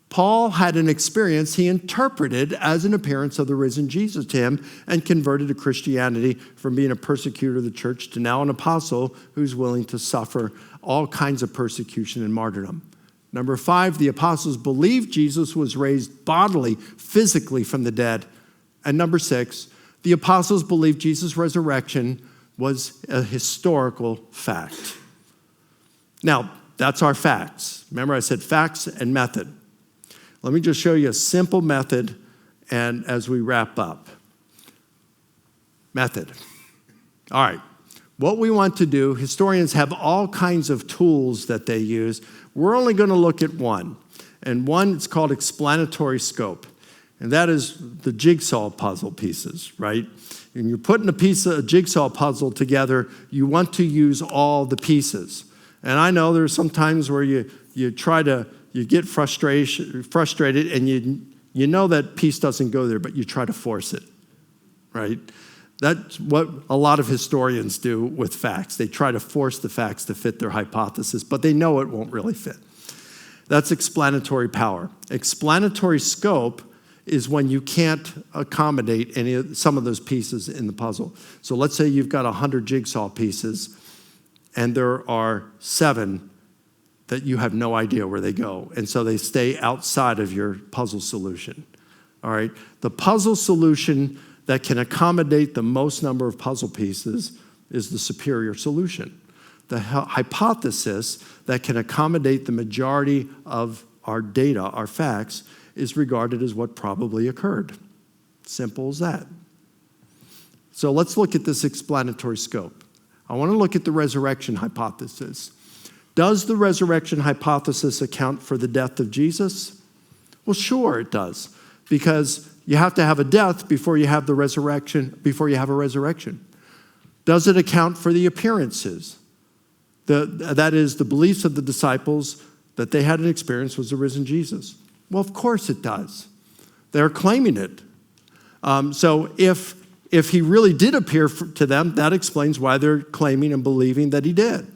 Paul had an experience he interpreted as an appearance of the risen Jesus to him and converted to Christianity from being a persecutor of the church to now an apostle who's willing to suffer all kinds of persecution and martyrdom. Number 5, the apostles believed Jesus was raised bodily, physically from the dead. And number 6, the apostles believed Jesus' resurrection was a historical fact. Now, that's our facts. Remember I said facts and method. Let me just show you a simple method and as we wrap up. Method. All right. What we want to do, historians have all kinds of tools that they use. We're only going to look at one. And one is called explanatory scope. And that is the jigsaw puzzle pieces, right? When you're putting a jigsaw puzzle together, you want to use all the pieces. And I know there's some times where you get frustrated and you know that piece doesn't go there, but you try to force it, right? That's what a lot of historians do with facts. They try to force the facts to fit their hypothesis, but they know it won't really fit. That's explanatory power. Explanatory scope is when you can't accommodate some of those pieces in the puzzle. So let's say you've got 100 jigsaw pieces and there are 7 that you have no idea where they go. And so they stay outside of your puzzle solution. All right. The puzzle solution that can accommodate the most number of puzzle pieces is the superior solution. The hypothesis that can accommodate the majority of our data, our facts, is regarded as what probably occurred. Simple as that. So let's look at this explanatory scope. I want to look at the resurrection hypothesis. Does the resurrection hypothesis account for the death of Jesus? Well, sure it does, because you have to have a death before you have the resurrection, before you have a resurrection. Does it account for the appearances? That is, the beliefs of the disciples that they had an experience was the risen Jesus. Well, of course it does. They're claiming it. So if he really did appear to them, that explains why they're claiming and believing that he did.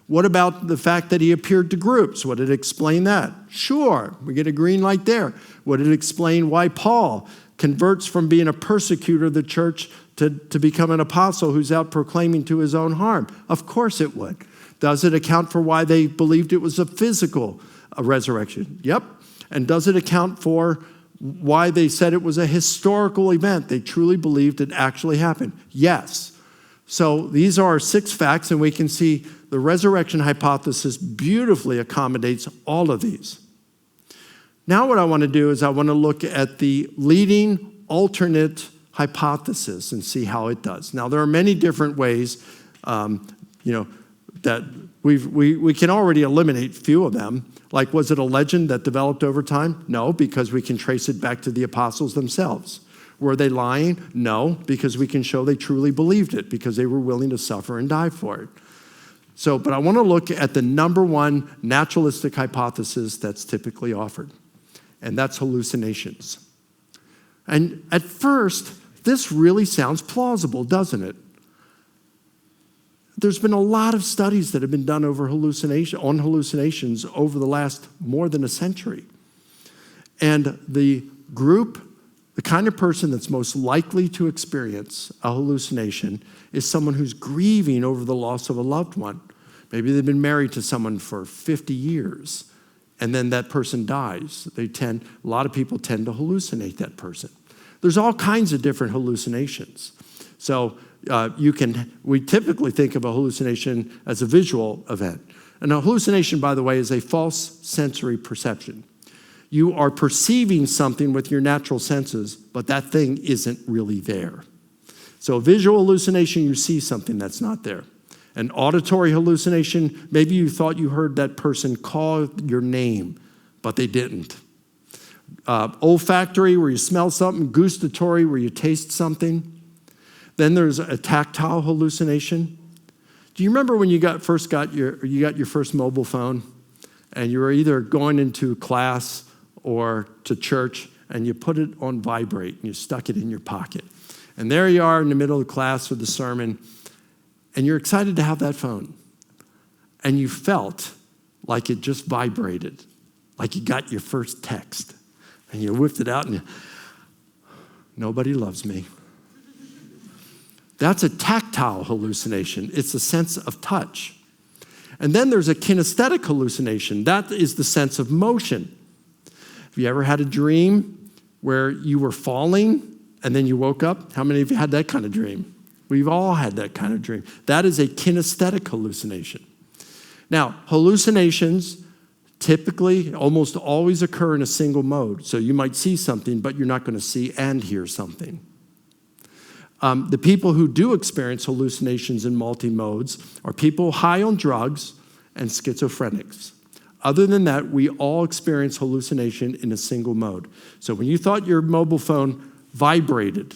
What about the fact that he appeared to groups? Would it explain that? Sure, we get a green light there. Would it explain why Paul converts from being a persecutor of the church to become an apostle who's out proclaiming to his own harm? Of course it would. Does it account for why they believed it was a physical resurrection? Yep. And does it account for why they said it was a historical event? They truly believed it actually happened. Yes. So these are our 6 facts, and we can see the resurrection hypothesis beautifully accommodates all of these. Now what I want to do is I want to look at the leading alternate hypothesis and see how it does. Now there are many different ways, that we can already eliminate a few of them. Like, was it a legend that developed over time? No, because we can trace it back to the apostles themselves. Were they lying? No, because we can show they truly believed it, because they were willing to suffer and die for it. So, but I want to look at the number one naturalistic hypothesis that's typically offered, and that's hallucinations. And at first, this really sounds plausible, doesn't it? There's been a lot of studies that have been done on hallucinations over the last more than a century. And the kind of person that's most likely to experience a hallucination is someone who's grieving over the loss of a loved one. Maybe they've been married to someone for 50 years, and then that person dies. A lot of people tend to hallucinate that person. There's all kinds of different hallucinations. So we typically think of a hallucination as a visual event. And a hallucination, by the way, is a false sensory perception. You are perceiving something with your natural senses, but that thing isn't really there. So a visual hallucination, you see something that's not there. An auditory hallucination, maybe you thought you heard that person call your name, but they didn't. Olfactory, where you smell something. Gustatory, where you taste something. Then there's a tactile hallucination. Do you remember when you got your first mobile phone, and you were either going into class or to church, and you put it on vibrate and you stuck it in your pocket? And there you are in the middle of the class or the sermon, and you're excited to have that phone. And you felt like it just vibrated, like you got your first text. And you whipped it out and nobody loves me. That's a tactile hallucination. It's a sense of touch. And then there's a kinesthetic hallucination. That is the sense of motion. Have you ever had a dream where you were falling and then you woke up? How many of you had that kind of dream? We've all had that kind of dream. That is a kinesthetic hallucination. Now, hallucinations typically almost always occur in a single mode. So you might see something, but you're not going to see and hear something. The people who do experience hallucinations in multi-modes are people high on drugs and schizophrenics. Other than that, we all experience hallucination in a single mode. So when you thought your mobile phone vibrated,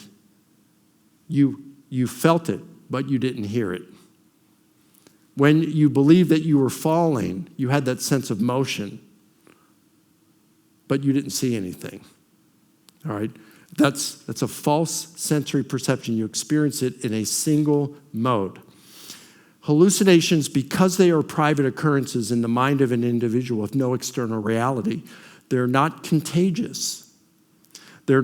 you felt it, but you didn't hear it. When you believed that you were falling, you had that sense of motion, but you didn't see anything. All right? That's a false sensory perception. You experience it in a single mode. Hallucinations, because they are private occurrences in the mind of an individual with no external reality, they're not contagious. They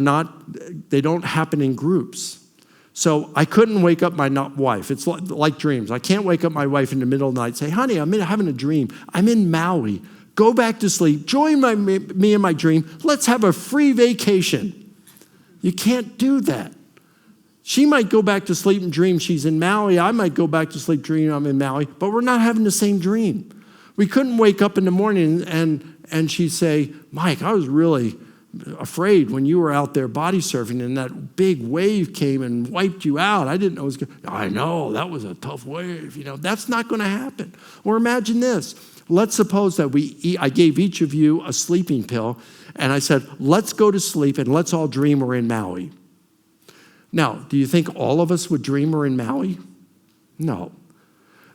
don't happen in groups. So I couldn't wake up my wife. It's like dreams. I can't wake up my wife in the middle of the night and say, honey, I'm having a dream. I'm in Maui. Go back to sleep. Join me in my dream. Let's have a free vacation. You can't do that. She might go back to sleep and dream she's in Maui. I might go back to sleep dreaming I'm in Maui, but we're not having the same dream. We couldn't wake up in the morning and she'd say, Mike, I was really afraid when you were out there body surfing and that big wave came and wiped you out. I didn't know it was going to. I know, that was a tough wave. That's not going to happen. Or imagine this. Let's suppose that I gave each of you a sleeping pill, and I said, let's go to sleep and let's all dream we're in Maui. Now, do you think all of us would dream we're in Maui? No.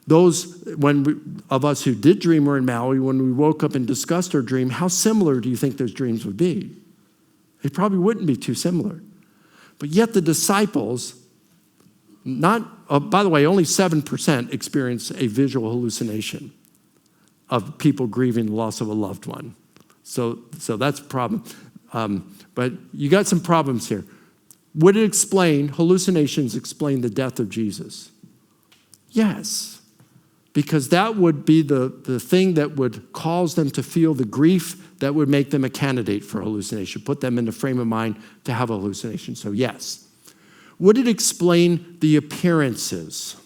Those of us who did dream we're in Maui, when we woke up and discussed our dream, how similar do you think those dreams would be? They probably wouldn't be too similar. But yet the disciples, by the way, only 7% experience a visual hallucination of people grieving the loss of a loved one. So that's a problem. But you got some problems here. Would it explain, hallucinations explain the death of Jesus? Yes, because that would be the thing that would cause them to feel the grief that would make them a candidate for hallucination, put them in the frame of mind to have a hallucination. So yes. Would it explain the appearances?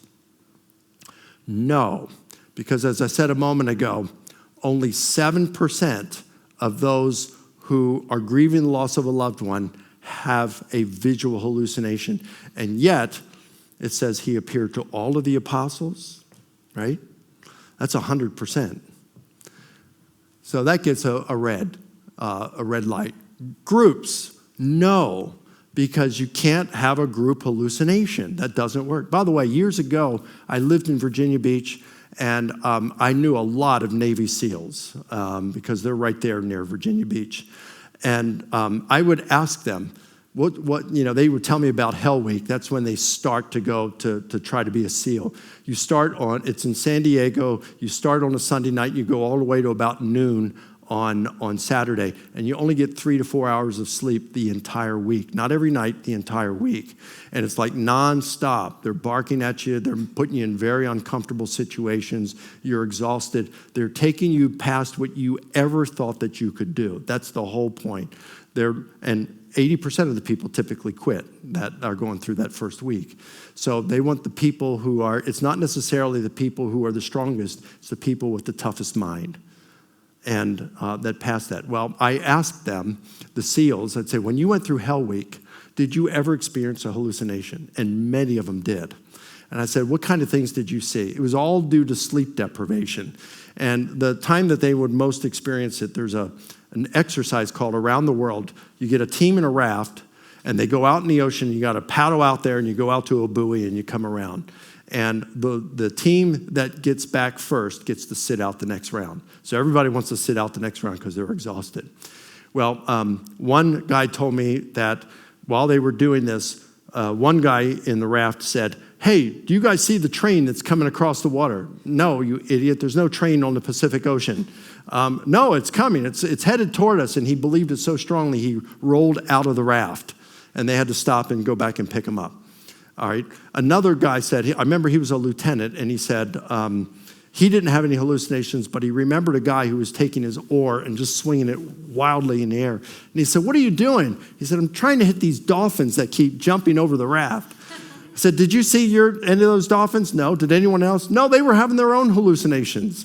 No, because as I said a moment ago, only 7% of those who are grieving the loss of a loved one have a visual hallucination. And yet, it says he appeared to all of the apostles, right? That's 100%. So that gets a red light. Groups, no, because you can't have a group hallucination. That doesn't work. By the way, years ago, I lived in Virginia Beach, and I knew a lot of Navy SEALs because they're right there near Virginia Beach. And I would ask them, they would tell me about Hell Week. That's when they start to go to try to be a SEAL. It's in San Diego. You start on a Sunday night, you go all the way to about noon on Saturday, and you only get 3 to 4 hours of sleep the entire week. Not every night, the entire week. And it's like nonstop. They're barking at you. They're putting you in very uncomfortable situations. You're exhausted. They're taking you past what you ever thought that you could do. That's the whole point. And 80% of the people typically quit that are going through that first week. So they want the people it's not necessarily the people who are the strongest, it's the people with the toughest mind. And that pass that. Well, I asked them, the SEALs, I'd say, when you went through Hell Week, did you ever experience a hallucination? And many of them did. And I said, what kind of things did you see? It was all due to sleep deprivation. And the time that they would most experience it, there's an exercise called Around the World. You get a team in a raft, and they go out in the ocean. You got to paddle out there, and you go out to a buoy, and you come around. And the team that gets back first gets to sit out the next round. So everybody wants to sit out the next round because they're exhausted. Well, one guy told me that while they were doing this, one guy in the raft said, hey, do you guys see the train that's coming across the water? No, you idiot, there's no train on the Pacific Ocean. No, it's coming, it's headed toward us. And he believed it so strongly, he rolled out of the raft. And they had to stop and go back and pick him up. All right. Another guy said, I remember he was a lieutenant, and he said he didn't have any hallucinations, but he remembered a guy who was taking his oar and just swinging it wildly in the air. And he said, what are you doing? He said, I'm trying to hit these dolphins that keep jumping over the raft. I said, did you see any of those dolphins? No. Did anyone else? No, they were having their own hallucinations.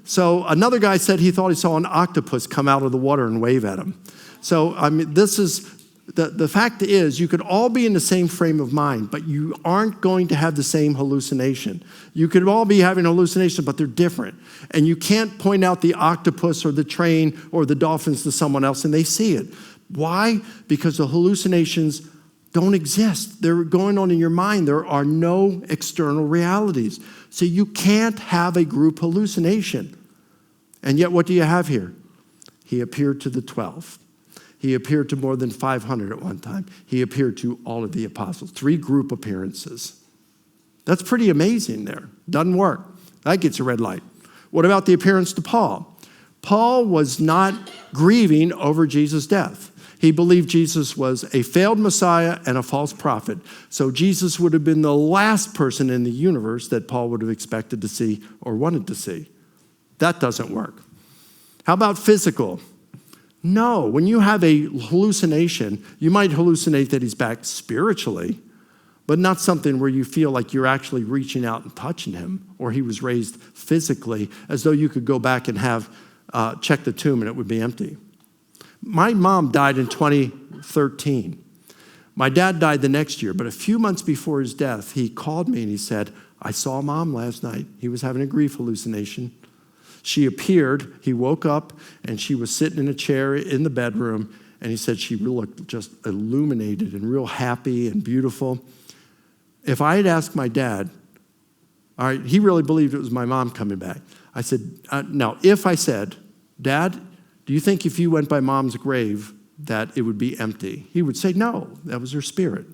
So another guy said he thought he saw an octopus come out of the water and wave at him. So, I mean, this is... The fact is, you could all be in the same frame of mind, but you aren't going to have the same hallucination. You could all be having hallucinations, but they're different. And you can't point out the octopus or the train or the dolphins to someone else and they see it. Why? Because the hallucinations don't exist. They're going on in your mind. There are no external realities. So you can't have a group hallucination. And yet, what do you have here? He appeared to the 12. He appeared to more than 500 at one time. He appeared to all of the apostles. 3 group appearances. That's pretty amazing there. Doesn't work. That gets a red light. What about the appearance to Paul? Paul was not grieving over Jesus' death. He believed Jesus was a failed Messiah and a false prophet. So Jesus would have been the last person in the universe that Paul would have expected to see or wanted to see. That doesn't work. How about physical? No, when you have a hallucination, you might hallucinate that he's back spiritually, but not something where you feel like you're actually reaching out and touching him, or he was raised physically, as though you could go back and check the tomb and it would be empty. My mom died in 2013. My dad died the next year, but a few months before his death, he called me and he said, I saw Mom last night. He was having a grief hallucination. She appeared, he woke up, and she was sitting in a chair in the bedroom, and he said she looked just illuminated and real happy and beautiful. If I had asked my dad, all right, he really believed it was my mom coming back. I said, now, if I said, Dad, do you think if you went by Mom's grave that it would be empty? He would say, no, that was her spirit.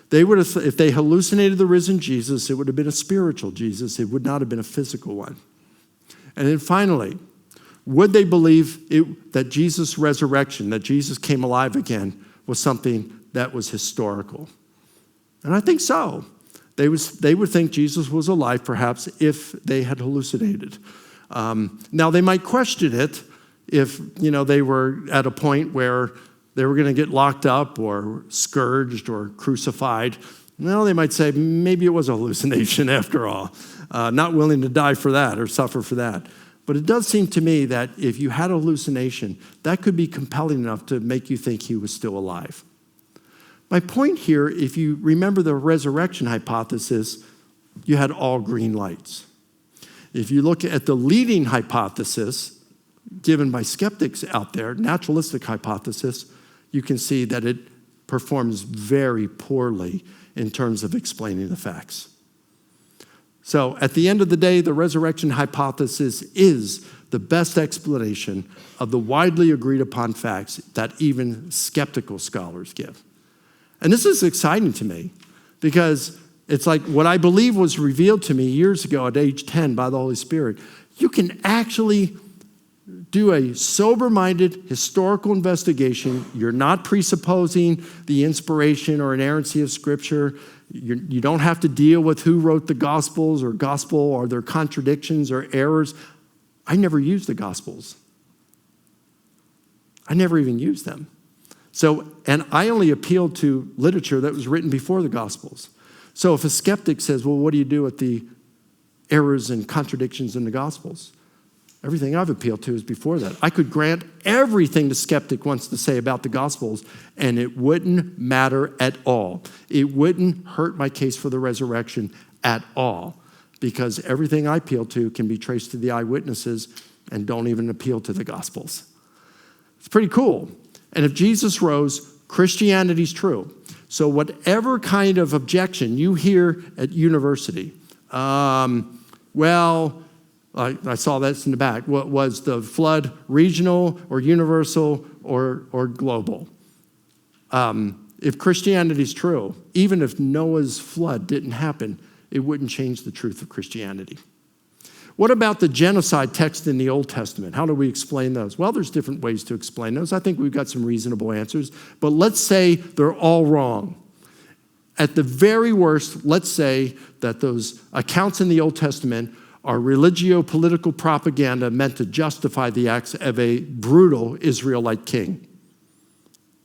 They would have, if they hallucinated the risen Jesus, it would have been a spiritual Jesus. It would not have been a physical one. And then finally, would they believe that Jesus' resurrection, that Jesus came alive again, was something that was historical? And I think so. They would think Jesus was alive, perhaps, if they had hallucinated. Now, they might question it if, they were at a point where they were going to get locked up or scourged or crucified. Well, they might say, maybe it was a hallucination after all. Not willing to die for that or suffer for that. But it does seem to me that if you had a hallucination, that could be compelling enough to make you think he was still alive. My point here, if you remember the resurrection hypothesis, you had all green lights. If you look at the leading hypothesis given by skeptics out there, naturalistic hypothesis, you can see that it performs very poorly in terms of explaining the facts. So at the end of the day, the resurrection hypothesis is the best explanation of the widely agreed upon facts that even skeptical scholars give. And this is exciting to me because it's like what I believe was revealed to me years ago at age 10 by the Holy Spirit. You can actually do a sober-minded historical investigation. You're not presupposing the inspiration or inerrancy of Scripture. You don't have to deal with who wrote the Gospels or gospel or their contradictions or errors. I never used the Gospels. I never even used them. And I only appealed to literature that was written before the Gospels. So if a skeptic says, well, what do you do with the errors and contradictions in the Gospels? Everything I've appealed to is before that. I could grant everything the skeptic wants to say about the Gospels, and it wouldn't matter at all. It wouldn't hurt my case for the resurrection at all, because everything I appeal to can be traced to the eyewitnesses and don't even appeal to the Gospels. It's pretty cool. And if Jesus rose, Christianity's true. So whatever kind of objection you hear at university, I saw this in the back. What was the flood regional or universal or global? If Christianity's true, even if Noah's flood didn't happen, it wouldn't change the truth of Christianity. What about the genocide text in the Old Testament? How do we explain those? Well, there's different ways to explain those. I think we've got some reasonable answers. But let's say they're all wrong. At the very worst, let's say that those accounts in the Old Testament are religio-political propaganda meant to justify the acts of a brutal Israelite king.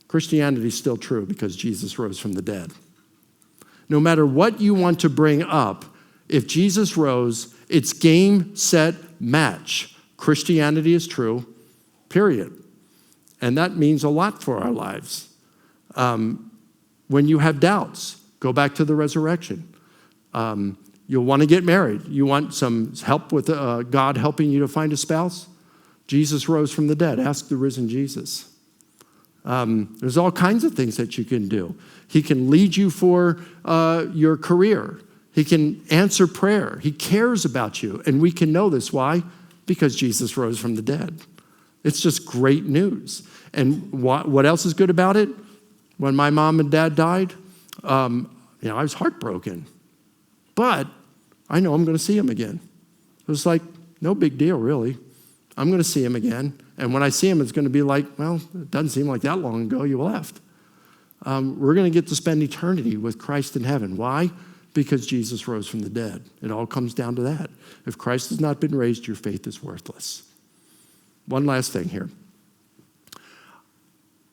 Christianity is still true because Jesus rose from the dead. No matter what you want to bring up, if Jesus rose, it's game, set, match. Christianity is true, period. And that means a lot for our lives. When you have doubts, go back to the resurrection. You'll want to get married. You want some help with God helping you to find a spouse? Jesus rose from the dead. Ask the risen Jesus. There's all kinds of things that you can do. He can lead you for your career. He can answer prayer. He cares about you. And we can know this. Why? Because Jesus rose from the dead. It's just great news. And what else is good about it? When my mom and dad died, I was heartbroken. But I know I'm going to see him again. It was like, no big deal, really. I'm going to see him again. And when I see him, it's going to be like, well, it doesn't seem like that long ago you left. We're going to get to spend eternity with Christ in heaven. Why? Because Jesus rose from the dead. It all comes down to that. If Christ has not been raised, your faith is worthless. One last thing here.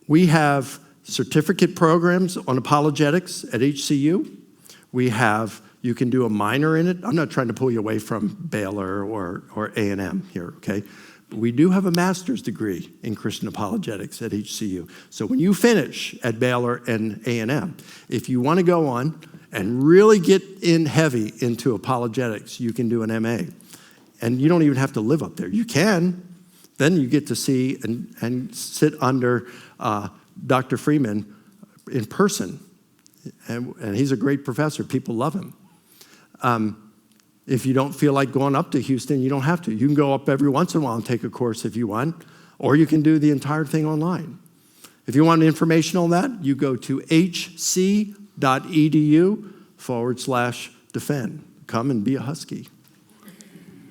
We have certificate programs on apologetics at HCU. You can do a minor in it. I'm not trying to pull you away from Baylor or A&M here, okay? But we do have a master's degree in Christian apologetics at HCU. So when you finish at Baylor and A&M, if you want to go on and really get in heavy into apologetics, you can do an MA. And you don't even have to live up there. You can. Then you get to see and sit under Dr. Freeman in person. And he's a great professor. People love him. If you don't feel like going up to Houston, you don't have to. You can go up every once in a while and take a course if you want, or you can do the entire thing online. If you want information on that, you go to hc.edu/defend. Come and be a Husky.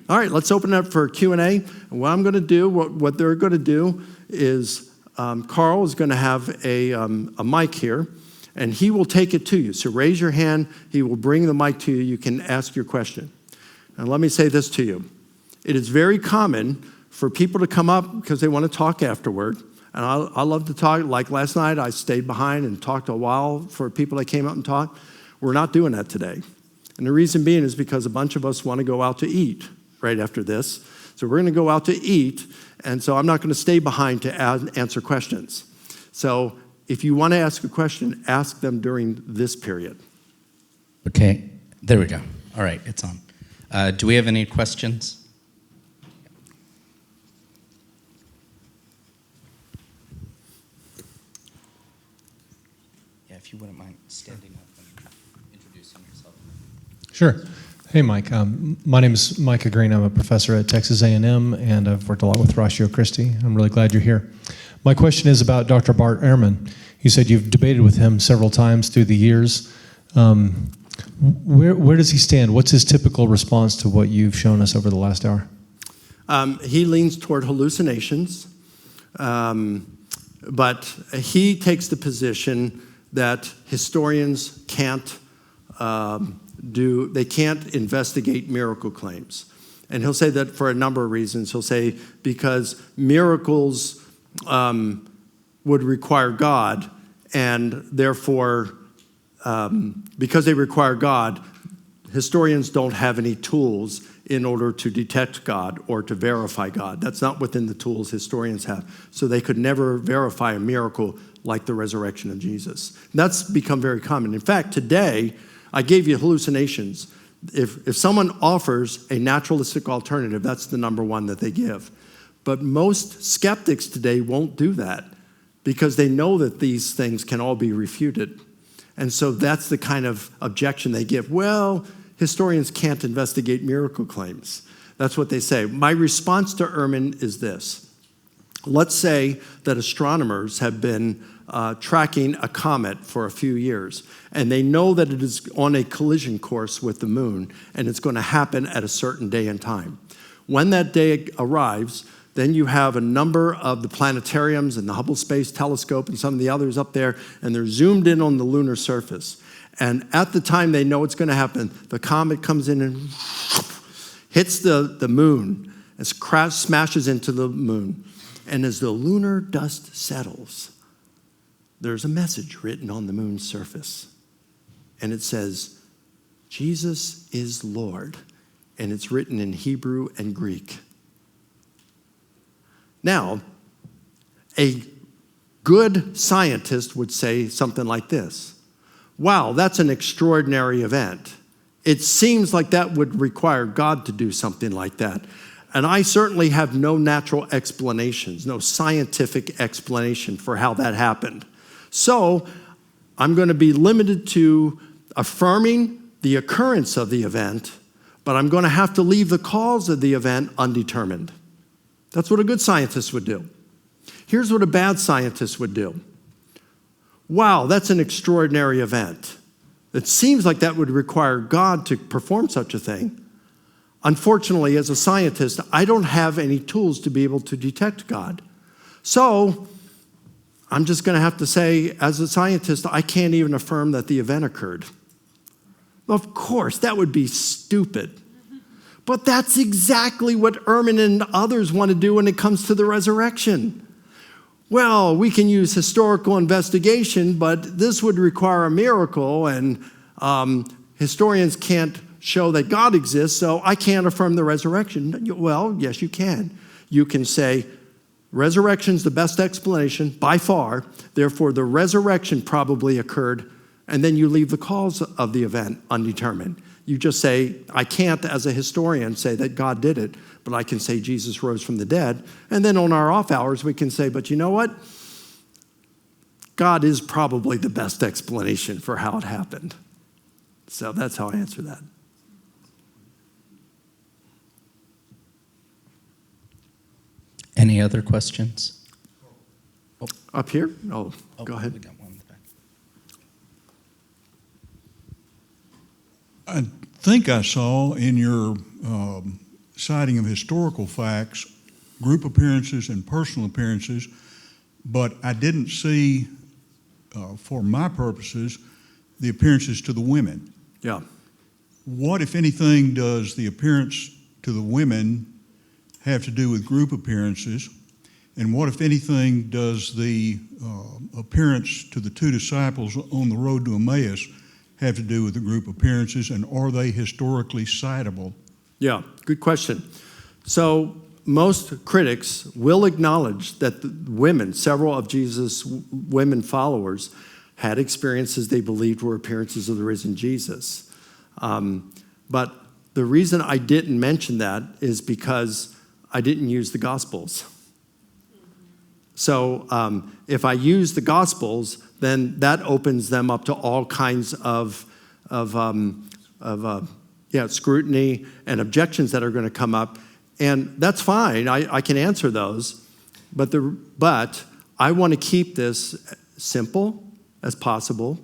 All right, let's open it up for Q&A. And what I'm going to do, what they're going to do is Carl is going to have a mic here, and he will take it to you. So raise your hand. He will bring the mic to you. You can ask your question. And let me say this to you. It is very common for people to come up because they want to talk afterward. And I love to talk. Like last night, I stayed behind and talked a while for people that came up and talked. We're not doing that today. And the reason being is because a bunch of us want to go out to eat right after this. So we're going to go out to eat. And so I'm not going to stay behind to answer questions. So if you want to ask a question, ask them during this period. Okay, there we go. All right, it's on. Do we have any questions? Yeah, if you wouldn't mind standing up and introducing yourself. Sure. Hey, Mike. My name is Micah Green. I'm a professor at Texas A&M, and I've worked a lot with Ratio Christi. I'm really glad you're here. My question is about Dr. Bart Ehrman. You said you've debated with him several times through the years. Where does he stand? What's his typical response to what you've shown us over the last hour? He leans toward hallucinations, but he takes the position that historians can't they can't investigate miracle claims. And he'll say that for a number of reasons. He'll say because miracles would require God, and therefore, because they require God, historians don't have any tools in order to detect God or to verify God. That's not within the tools historians have. So they could never verify a miracle like the resurrection of Jesus. That's become very common. In fact, today, I gave you hallucinations. If someone offers a naturalistic alternative, that's the number one that they give. But most skeptics today won't do that because they know that these things can all be refuted. And so that's the kind of objection they give. Well, historians can't investigate miracle claims. That's what they say. My response to Ehrman is this. Let's say that astronomers have been tracking a comet for a few years, and they know that it is on a collision course with the moon, and it's going to happen at a certain day and time. When that day arrives, then you have a number of the planetariums and the Hubble Space Telescope and some of the others up there, and they're zoomed in on the lunar surface. And at the time they know it's going to happen, the comet comes in and hits the moon, and smashes into the moon. And as the lunar dust settles, there's a message written on the moon's surface. And it says, Jesus is Lord. And it's written in Hebrew and Greek. Now, a good scientist would say something like this. Wow, that's an extraordinary event. It seems like that would require God to do something like that. And I certainly have no natural explanations, no scientific explanation for how that happened. So I'm going to be limited to affirming the occurrence of the event, but I'm going to have to leave the cause of the event undetermined. That's what a good scientist would do. Here's what a bad scientist would do. Wow, that's an extraordinary event. It seems like that would require God to perform such a thing. Unfortunately, as a scientist, I don't have any tools to be able to detect God. So I'm just going to have to say, as a scientist, I can't even affirm that the event occurred. Of course, that would be stupid. But that's exactly what Ehrman and others want to do when it comes to the resurrection. Well, we can use historical investigation, but this would require a miracle, and historians can't show that God exists, so I can't affirm the resurrection. Well, yes, you can. You can say, resurrection's the best explanation by far, therefore the resurrection probably occurred And then you leave the cause of the event undetermined. You just say, I can't, as a historian, say that God did it, but I can say Jesus rose from the dead. And then on our off hours, we can say, but you know what? God is probably the best explanation for how it happened. So that's how I answer that. Any other questions? Up here? Oh, go ahead. We got one in the back. I think I saw in your citing of historical facts, group appearances and personal appearances, but I didn't see, for my purposes, the appearances to the women. Yeah. What, if anything, does the appearance to the women have to do with group appearances? And what, if anything, does the appearance to the two disciples on the road to Emmaus have to do with the group appearances, and are they historically citable? Yeah, good question. So most critics will acknowledge that the women, several of Jesus' women followers, had experiences they believed were appearances of the risen Jesus. But the reason I didn't mention that is because I didn't use the Gospels. So if I use the Gospels, then that opens them up to all kinds of scrutiny and objections that are going to come up. And that's fine. I can answer those. But I want to keep this simple as possible.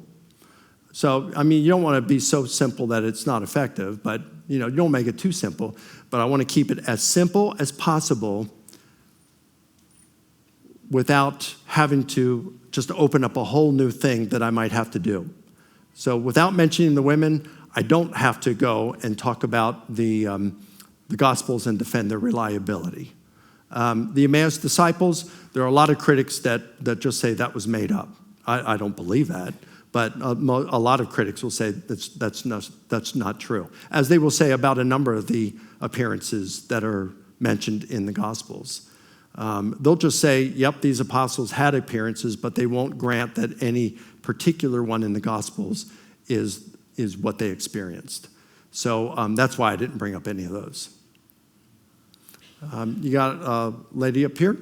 So, I mean, you don't want to be so simple that it's not effective, but, you don't make it too simple. But I want to keep it as simple as possible without having to just open up a whole new thing that I might have to do. So without mentioning the women, I don't have to go and talk about the Gospels and defend their reliability. The Emmaus disciples, there are a lot of critics that just say that was made up. I don't believe that, but a lot of critics will say that's not true, as they will say about a number of the appearances that are mentioned in the Gospels. They'll just say, yep, these apostles had appearances, but they won't grant that any particular one in the Gospels is what they experienced. So that's why I didn't bring up any of those. You got a lady up here?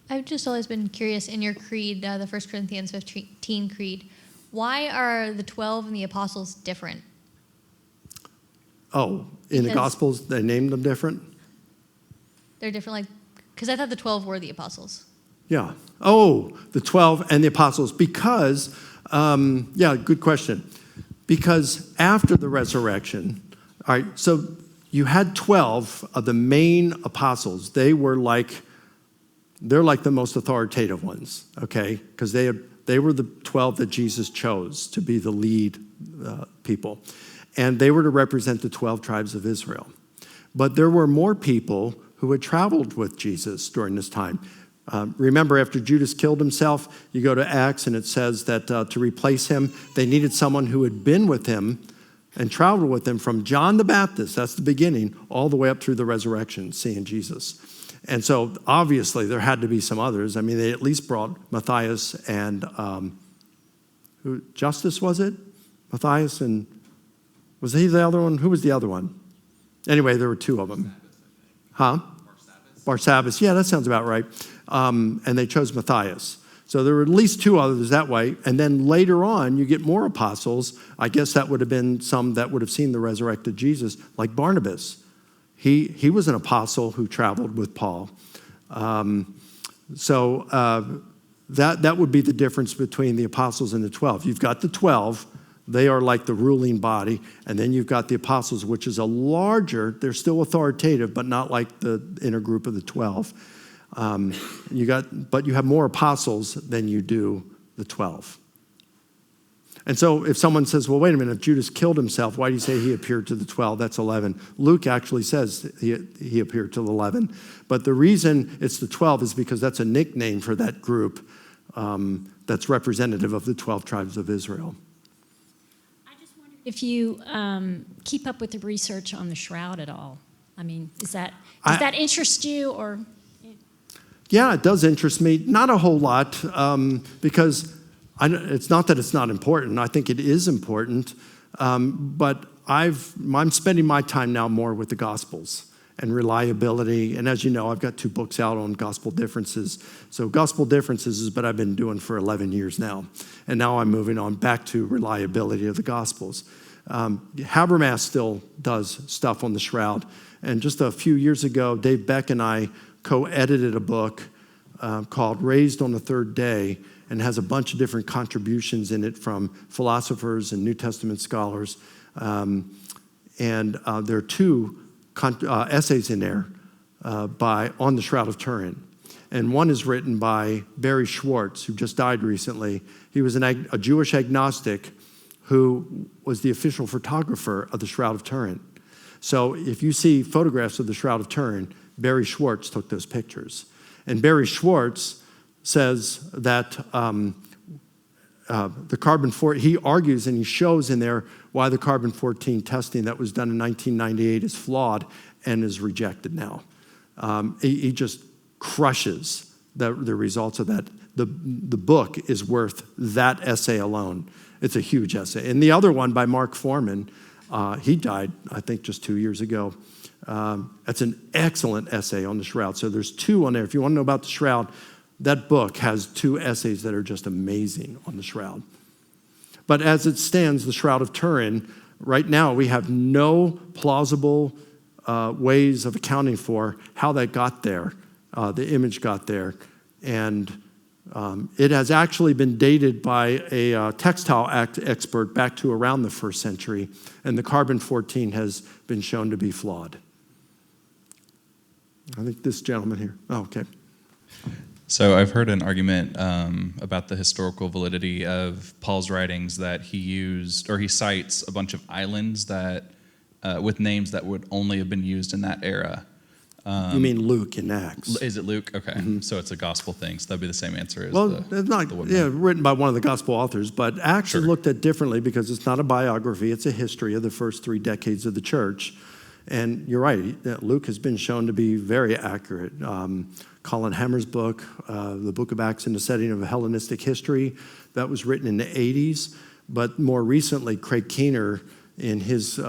I've just always been curious in your creed, the 1 Corinthians 15 creed, why are the 12 and the apostles different? Oh, in the Gospels, they named them different? They're different, because I thought the 12 were the apostles. Yeah. Oh, the 12 and the apostles. Because, good question. Because after the resurrection, all right, so you had 12 of the main apostles. They're like the most authoritative ones, okay? Because they were the 12 that Jesus chose to be the lead people. And they were to represent the 12 tribes of Israel. But there were more people who had traveled with Jesus during this time. Remember, after Judas killed himself, you go to Acts and it says that to replace him, they needed someone who had been with him and traveled with him from John the Baptist, that's the beginning, all the way up through the resurrection, seeing Jesus. And so obviously there had to be some others. I mean, they at least brought Matthias and Justus, was it? Matthias and, was he the other one? Who was the other one? Anyway, there were two of them. Huh? Barsabbas. Yeah, that sounds about right. And they chose Matthias. So there were at least two others that way. And then later on, you get more apostles. I guess that would have been some that would have seen the resurrected Jesus, like Barnabas. He was an apostle who traveled with Paul. That would be the difference between the apostles and the 12. You've got the 12. They are like the ruling body. And then you've got the apostles, which is a larger, they're still authoritative, but not like the inner group of the 12. But you have more apostles than you do the 12. And so if someone says, well, wait a minute, if Judas killed himself, why do you say he appeared to the 12? That's 11. Luke actually says he appeared to the 11. But the reason it's the 12 is because that's a nickname for that group that's representative of the 12 tribes of Israel. If you keep up with the research on the shroud at all, I mean, does that interest you, or? Yeah, it does interest me. Not a whole lot, because it's not that it's not important. I think it is important, but I'm spending my time now more with the Gospels and reliability. And as you know, I've got 2 books out on gospel differences. So gospel differences is what I've been doing for 11 years now. And now I'm moving on back to reliability of the Gospels. Habermas still does stuff on the shroud. And just a few years ago, Dave Beck and I co-edited a book called Raised on the Third Day, and has a bunch of different contributions in it from philosophers and New Testament scholars. And there are 2 essays in there on the Shroud of Turin. And one is written by Barry Schwartz, who just died recently. He was a Jewish agnostic who was the official photographer of the Shroud of Turin. So if you see photographs of the Shroud of Turin, Barry Schwartz took those pictures. And Barry Schwartz says that the carbon-14, he argues and he shows in there why the carbon-14 testing that was done in 1998 is flawed and is rejected now. He just crushes the results of that. The book is worth that essay alone. It's a huge essay. And the other one by Mark Foreman, he died, I think, just 2 years ago. That's an excellent essay on the shroud. So there's 2 on there. If you want to know about the shroud, that book has 2 essays that are just amazing on the shroud. But as it stands, the Shroud of Turin, right now we have no plausible ways of accounting for how that got there, the image got there. And it has actually been dated by a textile expert back to around the 1st century, and the carbon-14 has been shown to be flawed. I think this gentleman here. Oh, okay. So I've heard an argument about the historical validity of Paul's writings that he used, or he cites a bunch of islands that with names that would only have been used in that era. You mean Luke in Acts? Is it Luke? Okay, So it's a gospel thing. So that'd be the same answer as it's not written by one of the gospel authors, but Acts is looked at differently because it's not a biography; it's a history of the first 3 decades of the church. And you're right, Luke has been shown to be very accurate. Colin Hammer's book, the Book of Acts in the Setting of Hellenistic History, that was written in the 80s. But more recently, Craig Keener, in his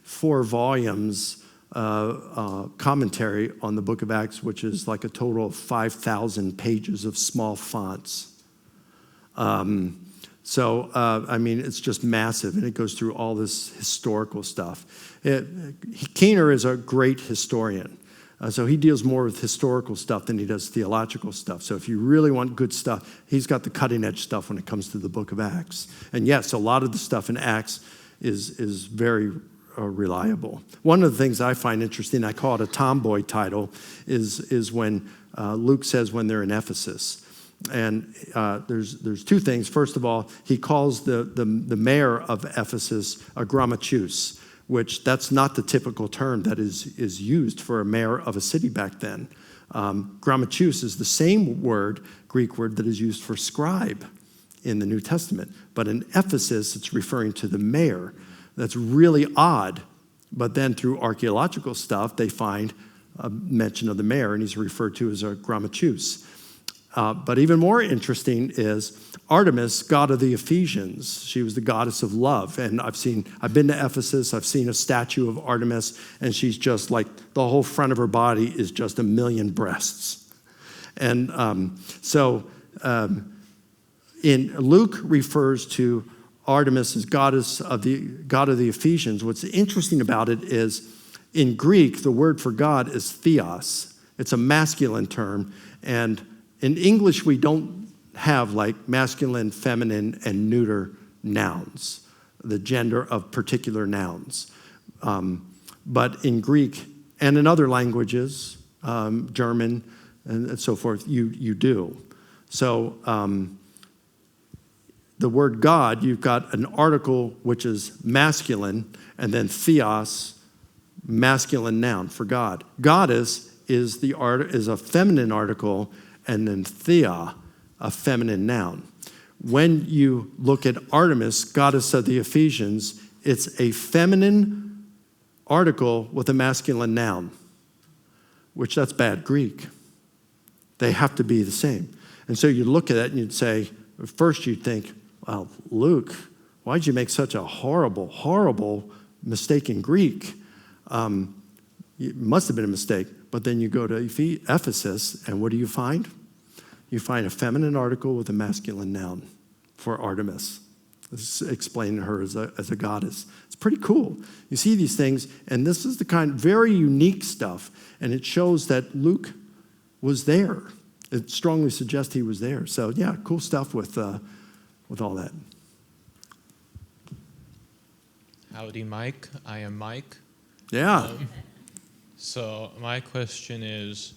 4 volumes commentary on the Book of Acts, which is like a total of 5,000 pages of small fonts. I mean, it's just massive, and it goes through all this historical stuff. Keener is a great historian. So he deals more with historical stuff than he does theological stuff. So if you really want good stuff, he's got the cutting edge stuff when it comes to the Book of Acts. And yes, a lot of the stuff in Acts is very reliable. One of the things I find interesting, I call it a tomboy title, is when Luke says when they're in Ephesus. And there's 2 things. First of all, he calls the mayor of Ephesus a grammateus, which that's not the typical term that is used for a mayor of a city back then. Grammateus is the same word, Greek word, that is used for scribe in the New Testament. But in Ephesus, it's referring to the mayor. That's really odd. But then through archaeological stuff, they find a mention of the mayor, and he's referred to as a grammateus. But even more interesting is Artemis, god of the Ephesians. She was the goddess of love. And I've been to Ephesus, I've seen a statue of Artemis, and she's just like, the whole front of her body is just a million breasts. And in Luke refers to Artemis as god of the Ephesians. What's interesting about it is in Greek, the word for God is theos. It's a masculine term, and in English, we don't have like masculine, feminine, and neuter nouns, the gender of particular nouns. But in Greek and in other languages, German and so forth, you do. So the word God, you've got an article which is masculine, and then theos, masculine noun for God. Goddess is a feminine article, and then thea, a feminine noun. When you look at Artemis, goddess of the Ephesians, it's a feminine article with a masculine noun, which that's bad Greek. They have to be the same. And so you look at it and you'd say, at first you'd think, well, Luke, why'd you make such a horrible, horrible mistake in Greek? It must have been a mistake. But then you go to Ephesus, and what do you find? You find a feminine article with a masculine noun for Artemis. This is explaining her as a goddess. It's pretty cool. You see these things, and this is the kind of very unique stuff, and it shows that Luke was there. It strongly suggests he was there. So yeah, cool stuff with all that. Howdy, Mike. I am Mike. Yeah. So my question is,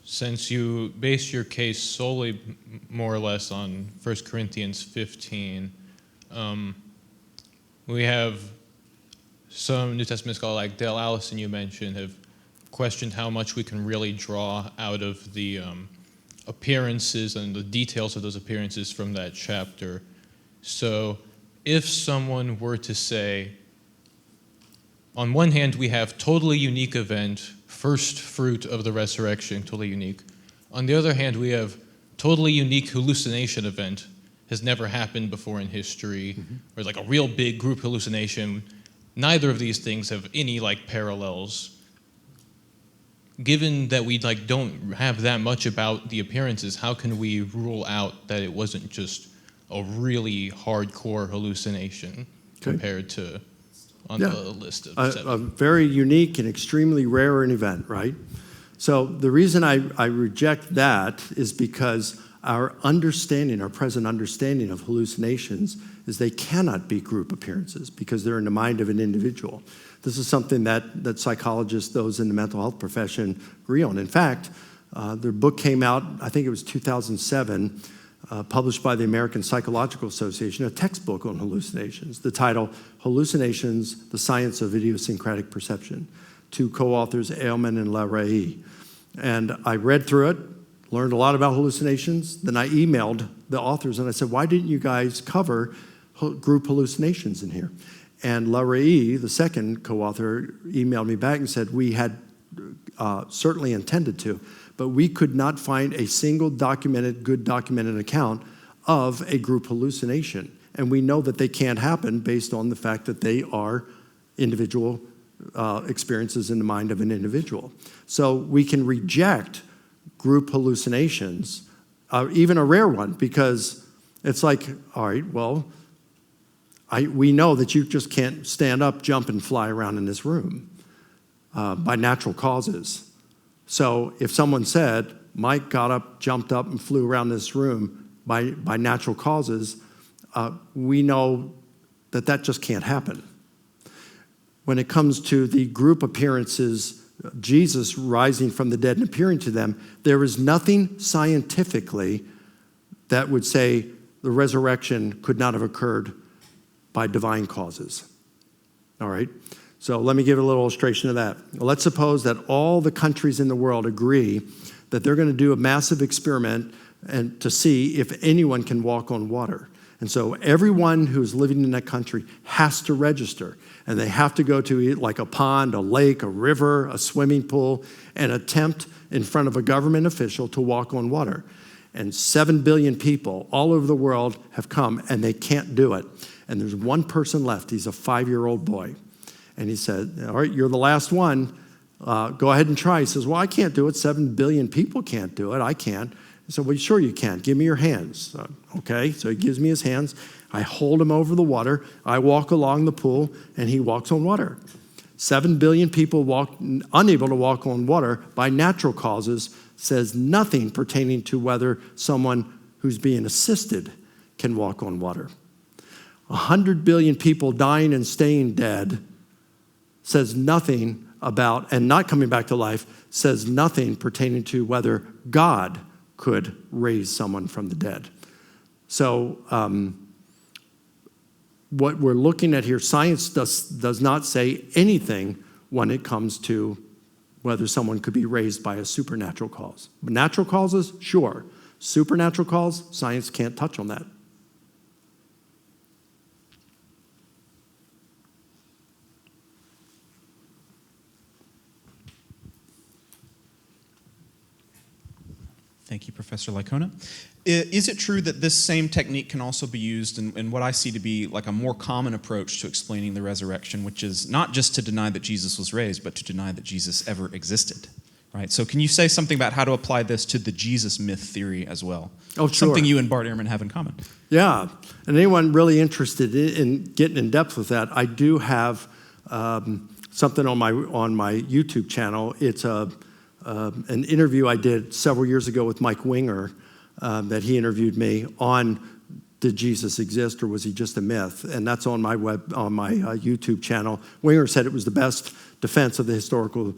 since you base your case solely more or less on 1 Corinthians 15, we have some New Testament scholars like Dale Allison you mentioned have questioned how much we can really draw out of the appearances and the details of those appearances from that chapter. So if someone were to say, on one hand, we have totally unique event, first fruit of the resurrection, totally unique. On the other hand, we have totally unique hallucination event, has never happened before in history, or like a real big group hallucination. Neither of these things have any parallels. Given that we don't have that much about the appearances, how can we rule out that it wasn't just a really hardcore hallucination compared to on the list of a very unique and extremely rare an event, right? So the reason I reject that is because our understanding, our present understanding of hallucinations is they cannot be group appearances because they're in the mind of an individual. This is something that psychologists, those in the mental health profession, agree on. In fact, their book came out, I think it was 2007, published by the American Psychological Association, a textbook on hallucinations. The title, Hallucinations, The Science of Idiosyncratic Perception. Two co-authors, Ehlman and LaRae. And I read through it, learned a lot about hallucinations. Then I emailed the authors and I said, why didn't you guys cover group hallucinations in here? And LaRae, the second co-author, emailed me back and said, we had certainly intended to, but we could not find a single good documented account of a group hallucination. And we know that they can't happen based on the fact that they are individual experiences in the mind of an individual. So we can reject group hallucinations, even a rare one, because it's like, all right, well, we know that you just can't stand up, jump, and fly around in this room by natural causes. So if someone said, Mike got up, jumped up, and flew around this room by natural causes, we know that just can't happen. When it comes to the group appearances, Jesus rising from the dead and appearing to them, there is nothing scientifically that would say the resurrection could not have occurred by divine causes. All right? So let me give a little illustration of that. Let's suppose that all the countries in the world agree that they're going to do a massive experiment and to see if anyone can walk on water. And so everyone who's living in that country has to register. And they have to go to like a pond, a lake, a river, a swimming pool, and attempt in front of a government official to walk on water. And 7 billion people all over the world have come, and they can't do it. And there's one person left. He's a 5-year-old boy. And he said, all right, you're the last one. Go ahead and try. He says, well, I can't do it. 7 billion people can't do it. I can. I said, well, sure you can. Give me your hands. Okay, so he gives me his hands. I hold him over the water. I walk along the pool, and he walks on water. 7 billion people unable to walk on water by natural causes says nothing pertaining to whether someone who's being assisted can walk on water. 100 billion people dying and staying dead says nothing about, and not coming back to life, says nothing pertaining to whether God could raise someone from the dead. So what we're looking at here, science does not say anything when it comes to whether someone could be raised by a supernatural cause. But natural causes, sure. Supernatural cause, science can't touch on that. Thank you, Professor Licona. Is it true that this same technique can also be used in what I see to be like a more common approach to explaining the resurrection, which is not just to deny that Jesus was raised, but to deny that Jesus ever existed? Right. So can you say something about how to apply this to the Jesus myth theory as well? Oh, sure. Something you and Bart Ehrman have in common. Yeah, and anyone really interested in getting in depth with that, I do have something on my YouTube channel. It's an interview I did several years ago with Mike Winger that he interviewed me on did Jesus exist or was he just a myth? And that's on my YouTube channel. Winger said it was the best defense of the historical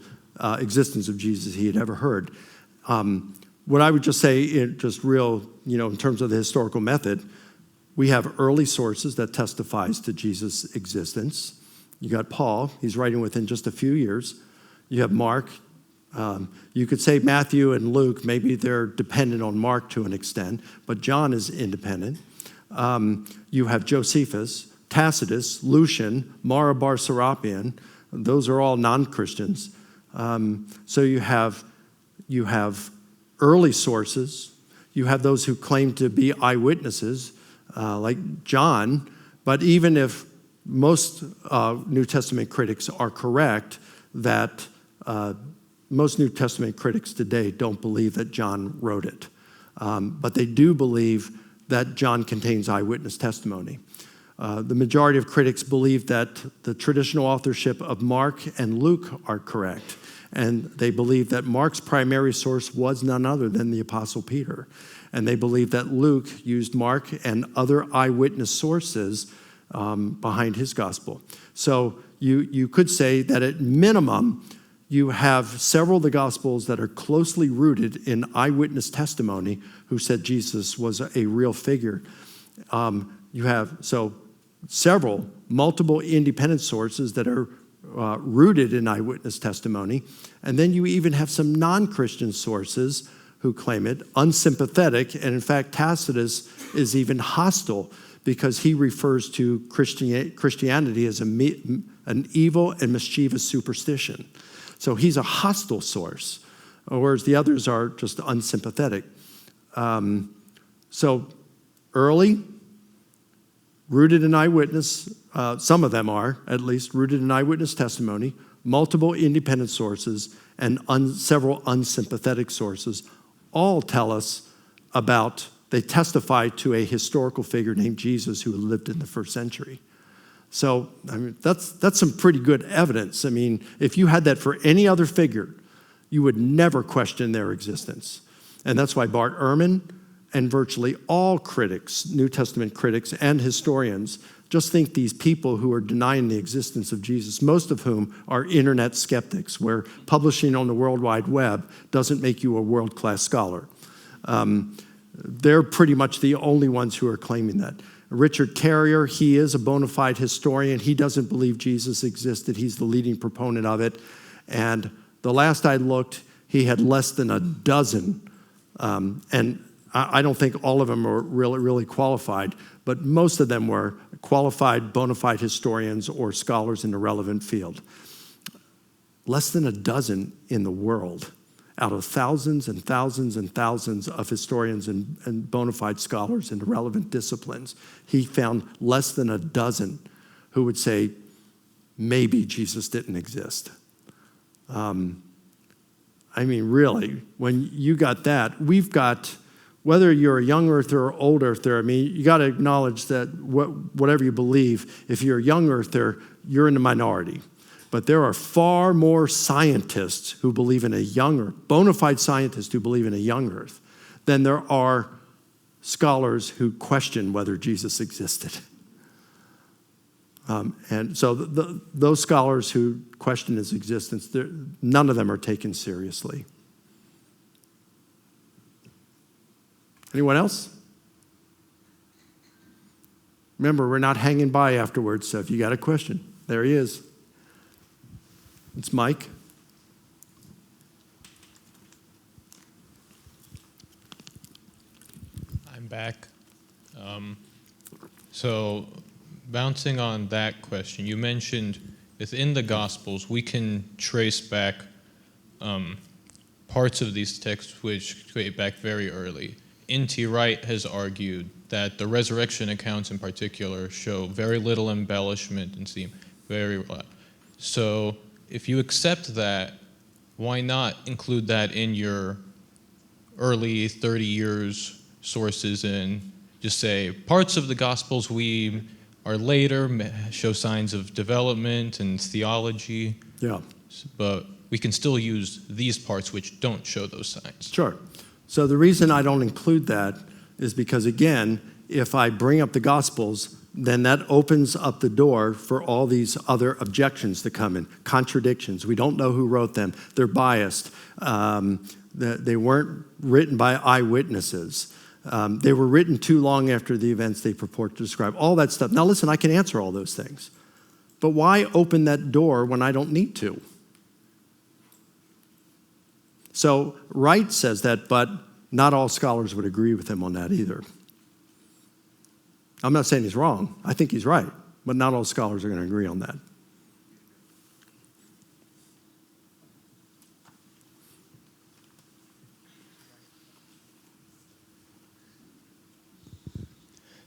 existence of Jesus he had ever heard. What I would just say, in terms of the historical method, we have early sources that testifies to Jesus' existence. You got Paul, he's writing within just a few years. You have Mark. You could say Matthew and Luke, maybe they're dependent on Mark to an extent, but John is independent. You have Josephus, Tacitus, Lucian, Mara bar Serapion. Those are all non-Christians. So you have early sources. You have those who claim to be eyewitnesses, like John. But even if most New Testament critics are correct, that most New Testament critics today don't believe that John wrote it. But they do believe that John contains eyewitness testimony. The majority of critics believe that the traditional authorship of Mark and Luke are correct. And they believe that Mark's primary source was none other than the Apostle Peter. And they believe that Luke used Mark and other eyewitness sources behind his gospel. So you could say that at minimum, you have several of the Gospels that are closely rooted in eyewitness testimony who said Jesus was a real figure. You have several, multiple independent sources that are rooted in eyewitness testimony. And then you even have some non-Christian sources who claim it, unsympathetic. And in fact, Tacitus is even hostile because he refers to Christianity as an evil and mischievous superstition. So he's a hostile source, whereas the others are just unsympathetic. So early, rooted in eyewitness, some of them are at least rooted in eyewitness testimony, multiple independent sources, and several unsympathetic sources all tell us they testify to a historical figure named Jesus who lived in the first century. So, I mean, that's some pretty good evidence. I mean, if you had that for any other figure, you would never question their existence. And that's why Bart Ehrman and virtually all critics, New Testament critics and historians, just think these people who are denying the existence of Jesus, most of whom are internet skeptics, where publishing on the World Wide Web doesn't make you a world-class scholar. They're pretty much the only ones who are claiming that. Richard Carrier, he is a bona fide historian. He doesn't believe Jesus existed. He's the leading proponent of it. And the last I looked, he had less than a dozen. And I don't think all of them were really, really qualified, but most of them were qualified bona fide historians or scholars in the relevant field. Less than a dozen in the world out of thousands and thousands and thousands of historians and bona fide scholars in the relevant disciplines. He found less than a dozen who would say, maybe Jesus didn't exist. I mean, really, when you got that, we've got, whether you're a young earther or old earther, I mean, you got to acknowledge that whatever you believe, if you're a young earther, you're in the minority. But there are far more scientists who believe in a young earth, bona fide scientists who believe in a young earth, than there are scholars who question whether Jesus existed. And so those scholars who question his existence, none of them are taken seriously. Anyone else? Remember, we're not hanging by afterwards, so if you got a question, there he is. It's Mike. I'm back. So bouncing on that question, you mentioned within the Gospels we can trace back parts of these texts which date back very early. N.T. Wright has argued that the resurrection accounts in particular show very little embellishment and seem very. So if you accept that, why not include that in your early 30 years sources and just say parts of the Gospels we are later, show signs of development and theology, Yeah. but we can still use these parts which don't show those signs. Sure. So the reason I don't include that is because, again, if I bring up the Gospels, then that opens up the door for all these other objections to come in, contradictions. We don't know who wrote them. They're biased. They weren't written by eyewitnesses. They were written too long after the events they purport to describe, all that stuff. Now, listen, I can answer all those things. But why open that door when I don't need to? So Wright says that, but not all scholars would agree with him on that either. I'm not saying he's wrong. I think he's right, but not all scholars are going to agree on that.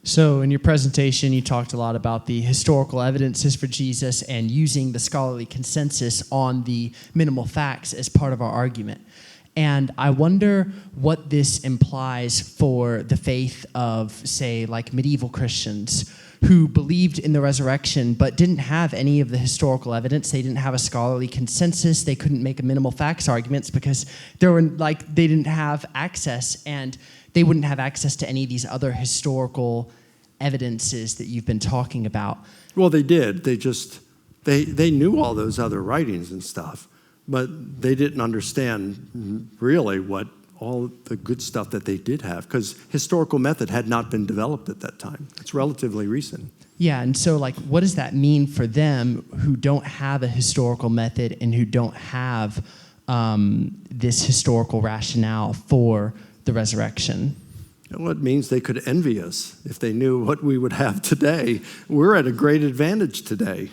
So in your presentation, you talked a lot about the historical evidences for Jesus and using the scholarly consensus on the minimal facts as part of our argument. And I wonder what this implies for the faith of, say, like medieval Christians who believed in the resurrection but didn't have any of the historical evidence. They didn't have a scholarly consensus. They couldn't make a minimal facts arguments because they didn't have access, and they wouldn't have access to any of these other historical evidences that you've been talking about. Well, they did. They knew all those other writings and stuff, but they didn't understand really what all the good stuff that they did have, because historical method had not been developed at that time. It's relatively recent. Yeah, and so what does that mean for them who don't have a historical method and who don't have this historical rationale for the resurrection? Well, it means they could envy us if they knew what we would have today. We're at a great advantage today.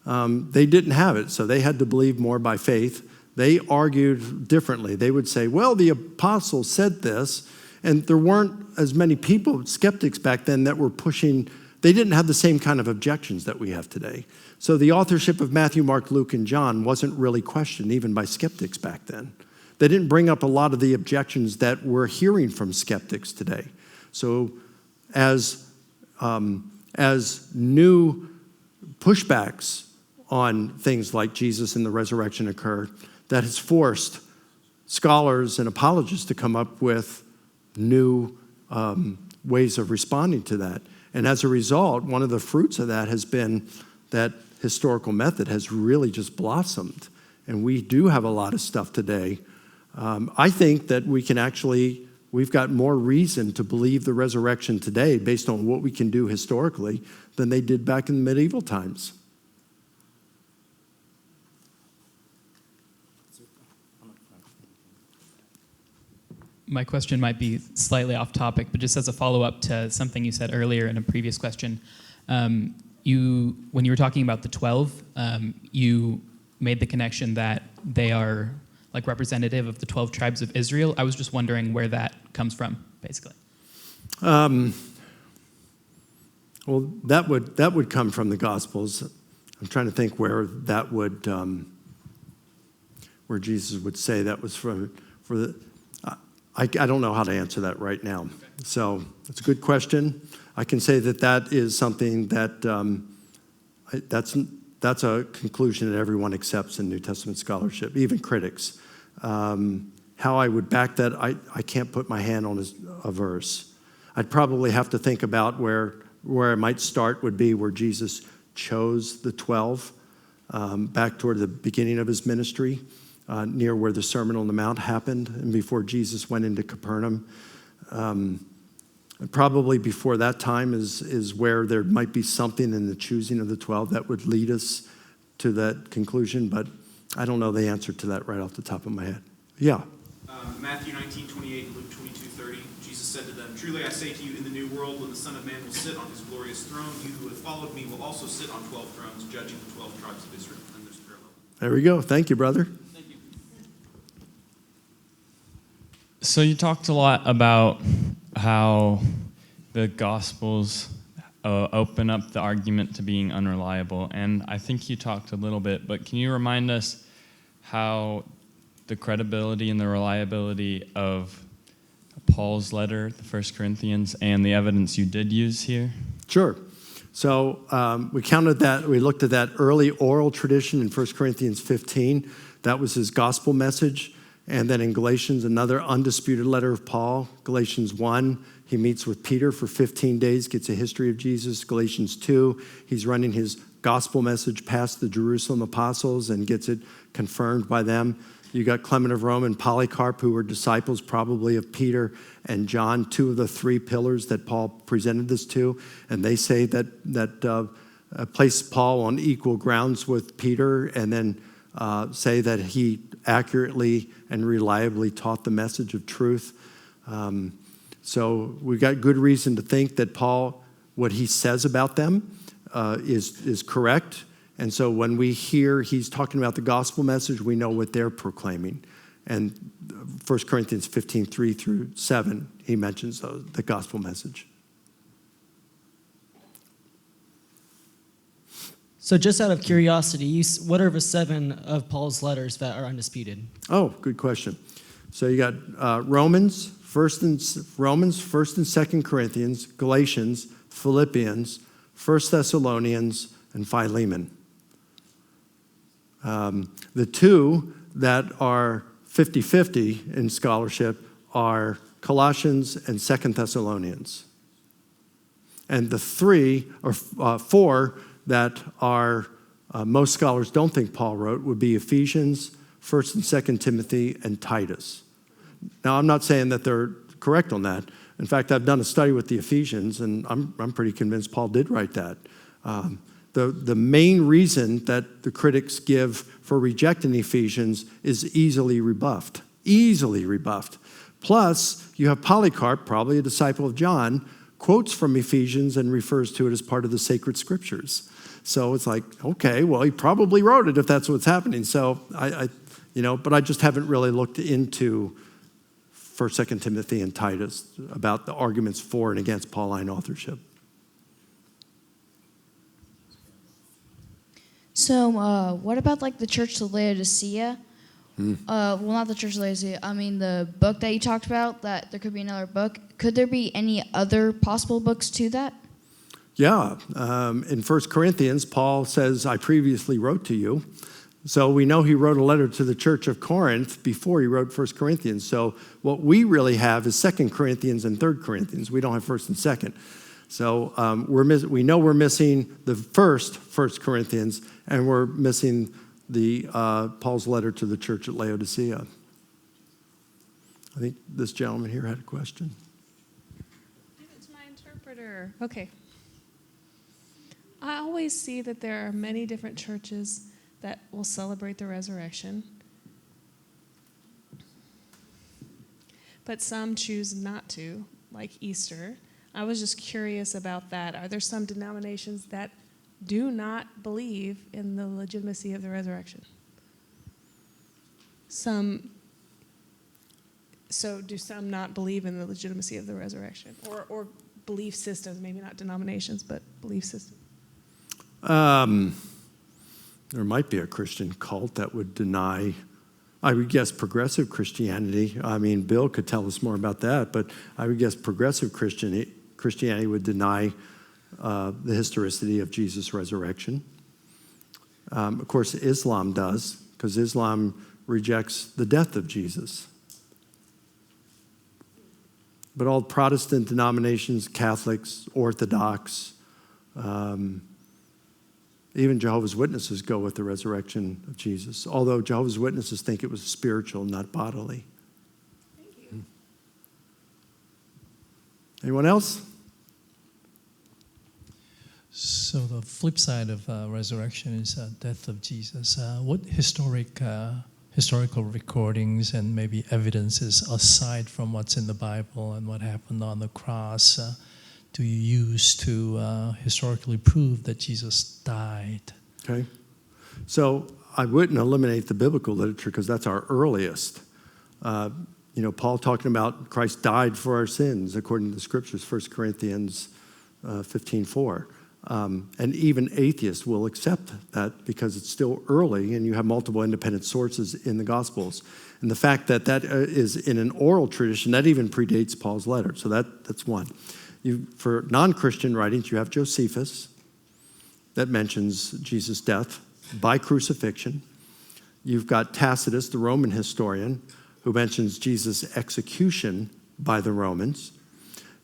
They didn't have it, so they had to believe more by faith. They argued differently. They would say, well, the apostles said this, and there weren't as many people, skeptics back then, that were pushing. They didn't have the same kind of objections that we have today. So the authorship of Matthew, Mark, Luke, and John wasn't really questioned even by skeptics back then. They didn't bring up a lot of the objections that we're hearing from skeptics today. So as new pushbacks on things like Jesus and the resurrection occur, that has forced scholars and apologists to come up with new ways of responding to that. And as a result, one of the fruits of that has been that historical method has really just blossomed. And we do have a lot of stuff today. I think that we've got more reason to believe the resurrection today based on what we can do historically than they did back in the medieval times. My question might be slightly off topic, but just as a follow-up to something you said earlier in a previous question, when you were talking about the 12, you made the connection that they are like representative of the 12 tribes of Israel. I was just wondering where that comes from, basically. Well, that would come from the Gospels. I'm trying to think where that would, where Jesus would say that was for the. I don't know how to answer that right now. So it's a good question. I can say that is something that that's a conclusion that everyone accepts in New Testament scholarship, even critics. How I would back that, I can't put my hand on a verse. I'd probably have to think about where I might start would be where Jesus chose the 12 back toward the beginning of his ministry, near where the Sermon on the Mount happened and before Jesus went into Capernaum. Probably before that time is where there might be something in the choosing of the 12 that would lead us to that conclusion, but I don't know the answer to that right off the top of my head. Yeah. Matthew 19:28 and Luke 22:30, Jesus said to them, "Truly I say to you, in the new world, when the Son of Man will sit on his glorious throne, you who have followed me will also sit on 12 thrones, judging the 12 tribes of Israel." And there's parallel. There we go. Thank you, brother. Thank you. So you talked a lot about how the Gospels open up the argument to being unreliable, and I think you talked a little bit, but can you remind us how the credibility and the reliability of Paul's letter, the 1 Corinthians, and the evidence you did use here? Sure. So we counted that, we looked at that early oral tradition in 1 Corinthians 15. That was his gospel message. And then in Galatians, another undisputed letter of Paul. Galatians 1, he meets with Peter for 15 days, gets a history of Jesus. Galatians 2, he's running his gospel message past the Jerusalem apostles and gets it confirmed by them. You got Clement of Rome and Polycarp, who were disciples probably of Peter and John, two of the three pillars that Paul presented this to. And they say that place Paul on equal grounds with Peter, and then say that he accurately and reliably taught the message of truth. So we've got good reason to think that Paul, what he says about them is correct. And so when we hear he's talking about the gospel message, we know what they're proclaiming. And 1 Corinthians 15, 3 through 7, he mentions the gospel message. So just out of curiosity, what are the 7 of Paul's letters that are undisputed? Oh, good question. So you got Romans, 1st and 2nd Corinthians, Galatians, Philippians, 1 Thessalonians, and Philemon. The 2 that are 50-50 in scholarship are Colossians and 2 Thessalonians. And the 4 that are most scholars don't think Paul wrote would be Ephesians, 1st and 2nd Timothy, and Titus. Now, I'm not saying that they're correct on that. In fact, I've done a study with the Ephesians, and I'm pretty convinced Paul did write that. The main reason that the critics give for rejecting Ephesians is easily rebuffed. Easily rebuffed. Plus, you have Polycarp, probably a disciple of John, quotes from Ephesians and refers to it as part of the sacred scriptures. So it's like, okay, well, he probably wrote it if that's what's happening. So but I just haven't really looked into 1st, 2nd Timothy and Titus about the arguments for and against Pauline authorship. So what about like the church of Laodicea? Well, not the church of Laodicea. I mean the book that you talked about, that there could be another book. Could there be any other possible books to that? Yeah. In 1 Corinthians, Paul says, I previously wrote to you. So we know he wrote a letter to the church of Corinth before he wrote 1 Corinthians. So what we really have is 2 Corinthians and 3 Corinthians. We don't have 1st and 2nd. So we know we're missing the 1 Corinthians, and we're missing the Paul's letter to the church at Laodicea. I think this gentleman here had a question. Give it to my interpreter. Okay. I always see that there are many different churches that will celebrate the resurrection, but some choose not to, like Easter. I was just curious about that. Are there some denominations that do not believe in the legitimacy of the resurrection? So do some not believe in the legitimacy of the resurrection? Or belief systems, maybe not denominations, but belief systems? There might be a Christian cult that would deny, I would guess, progressive Christianity. I mean, Bill could tell us more about that, but I would guess progressive Christianity would deny the historicity of Jesus' resurrection. Of course, Islam does, because Islam rejects the death of Jesus. But all Protestant denominations, Catholics, Orthodox, even Jehovah's Witnesses go with the resurrection of Jesus, although Jehovah's Witnesses think it was spiritual, not bodily. Thank you. Anyone else? So the flip side of resurrection is death of Jesus. What historical recordings and maybe evidences aside from what's in the Bible and what happened on the cross do you use to historically prove that Jesus died? Okay. So I wouldn't eliminate the biblical literature because that's our earliest. Paul talking about Christ died for our sins, according to the scriptures, 1 Corinthians 15:4. And even atheists will accept that because it's still early and you have multiple independent sources in the Gospels. And the fact that that is in an oral tradition, that even predates Paul's letter. So that's one. For non-Christian writings, you have Josephus that mentions Jesus' death by crucifixion. You've got Tacitus, the Roman historian, who mentions Jesus' execution by the Romans.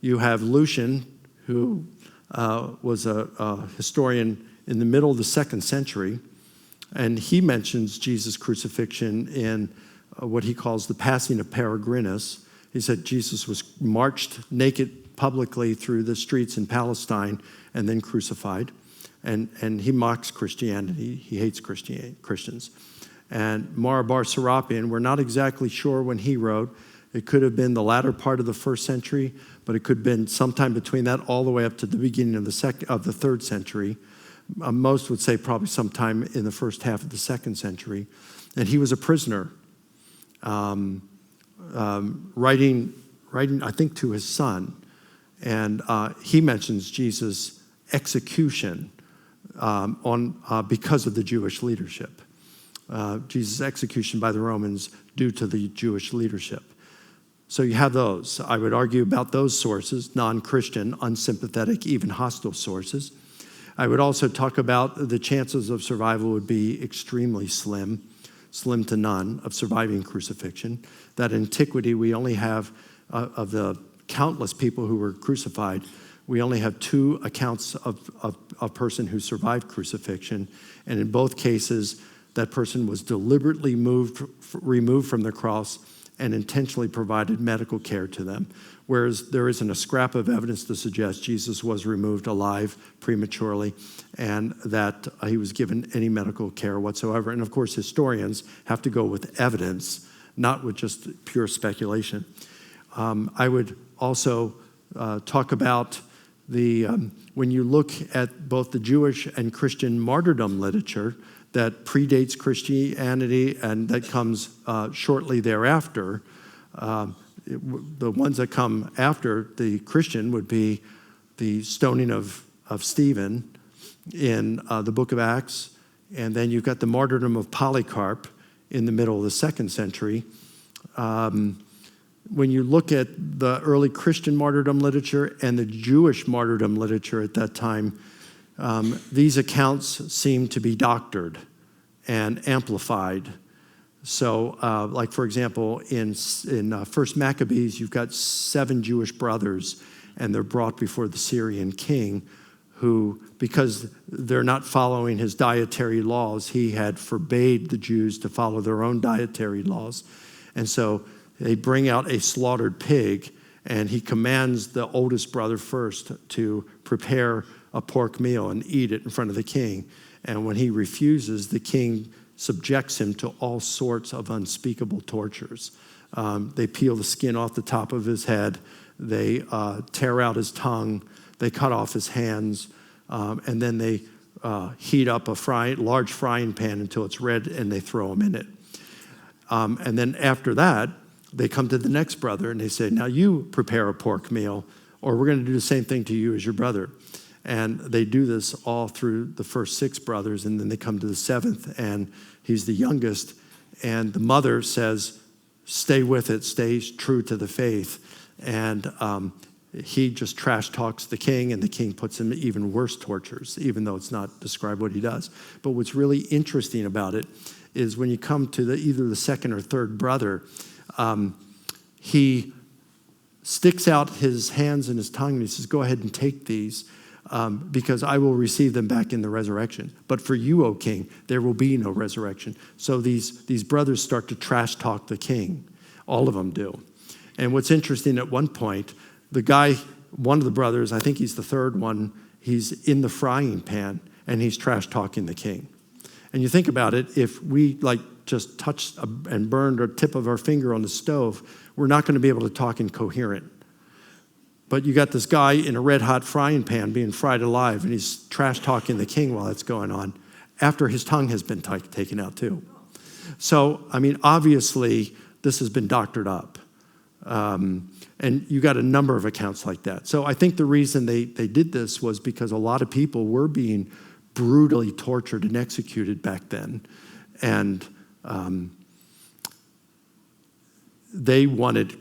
You have Lucian, who was a historian in the middle of the 2nd century, and he mentions Jesus' crucifixion in what he calls the passing of Peregrinus. He said Jesus was marched naked publicly through the streets in Palestine and then crucified. And he mocks Christianity. He hates Christians. And Marabar Serapion, we're not exactly sure when he wrote. It could have been the latter part of the 1st century, but it could have been sometime between that all the way up to the beginning of the 3rd century. Most would say probably sometime in the first half of the 2nd century. And he was a prisoner, writing, I think, to his son. And he mentions Jesus' execution because of the Jewish leadership. Jesus' execution by the Romans due to the Jewish leadership. So you have those. I would argue about those sources, non-Christian, unsympathetic, even hostile sources. I would also talk about the chances of survival would be extremely slim to none of surviving crucifixion. That antiquity, we only have, of the countless people who were crucified, we only have 2 accounts of a person who survived crucifixion. And in both cases, that person was deliberately removed from the cross and intentionally provided medical care to them. Whereas there isn't a scrap of evidence to suggest Jesus was removed alive prematurely and that he was given any medical care whatsoever. And of course, historians have to go with evidence, not with just pure speculation. I would also talk about when you look at both the Jewish and Christian martyrdom literature that predates Christianity and that comes shortly thereafter, the ones that come after the Christian would be the stoning of Stephen in the book of Acts, and then you've got the martyrdom of Polycarp in the middle of the 2nd century. When you look at the early Christian martyrdom literature and the Jewish martyrdom literature at that time, these accounts seem to be doctored and amplified. So, like for example, in First Maccabees, you've got 7 Jewish brothers, and they're brought before the Syrian king, who, because they're not following his dietary laws, he had forbade the Jews to follow their own dietary laws. And so they bring out a slaughtered pig, and he commands the oldest brother first to prepare a pork meal and eat it in front of the king. And when he refuses, the king subjects him to all sorts of unspeakable tortures. They peel the skin off the top of his head. They tear out his tongue. They cut off his hands. And then they heat up a large frying pan until it's red, and they throw him in it. And then after that, they come to the next brother, and they say, now you prepare a pork meal, or we're going to do the same thing to you as your brother. And they do this all through the first 6 brothers, and then they come to the 7th, and he's the youngest. And the mother says, stay with it, stay true to the faith. And he just trash talks the king, and the king puts him even worse tortures, even though it's not described what he does. But what's really interesting about it is when you come to either the 2nd or 3rd brother, he sticks out his hands and his tongue, and he says, go ahead and take these, because I will receive them back in the resurrection. But for you, O king, there will be no resurrection. So these brothers start to trash talk the king. All of them do. And what's interesting, at one point, the guy, one of the brothers, I think he's the 3rd one, he's in the frying pan, and he's trash talking the king. And you think about it, if we just touched and burned a tip of our finger on the stove, we're not going to be able to talk incoherent. But you got this guy in a red-hot frying pan being fried alive, and he's trash-talking the king while that's going on, after his tongue has been taken out too. So, I mean, obviously, this has been doctored up. And you got a number of accounts like that. So I think the reason they did this was because a lot of people were being brutally tortured and executed back then. And they wanted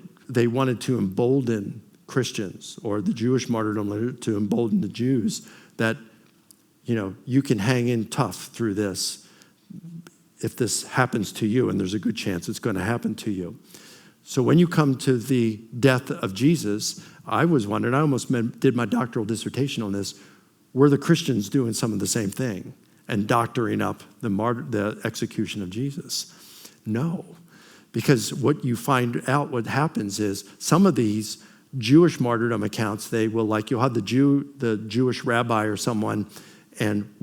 to embolden Christians, or the Jewish martyrdom to embolden the Jews, that, you can hang in tough through this if this happens to you, and there's a good chance it's going to happen to you. So when you come to the death of Jesus, I was wondering, I almost did my doctoral dissertation on this, were the Christians doing some of the same thing and doctoring up the execution of Jesus? No, because what you find out, what happens is some of these Jewish martyrdom accounts, you'll have the Jewish rabbi or someone, and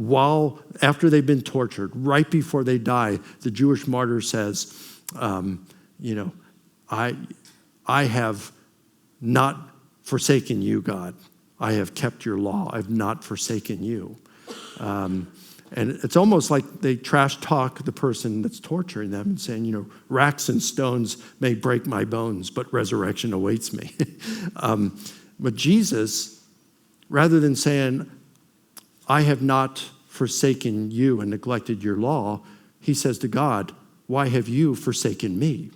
after they've been tortured, right before they die, the Jewish martyr says, I have not forsaken you, God. I have kept your law. I've not forsaken you. And it's almost like they trash talk the person that's torturing them and saying, racks and stones may break my bones, but resurrection awaits me. But Jesus, rather than saying, I have not forsaken you and neglected your law, he says to God, why have you forsaken me?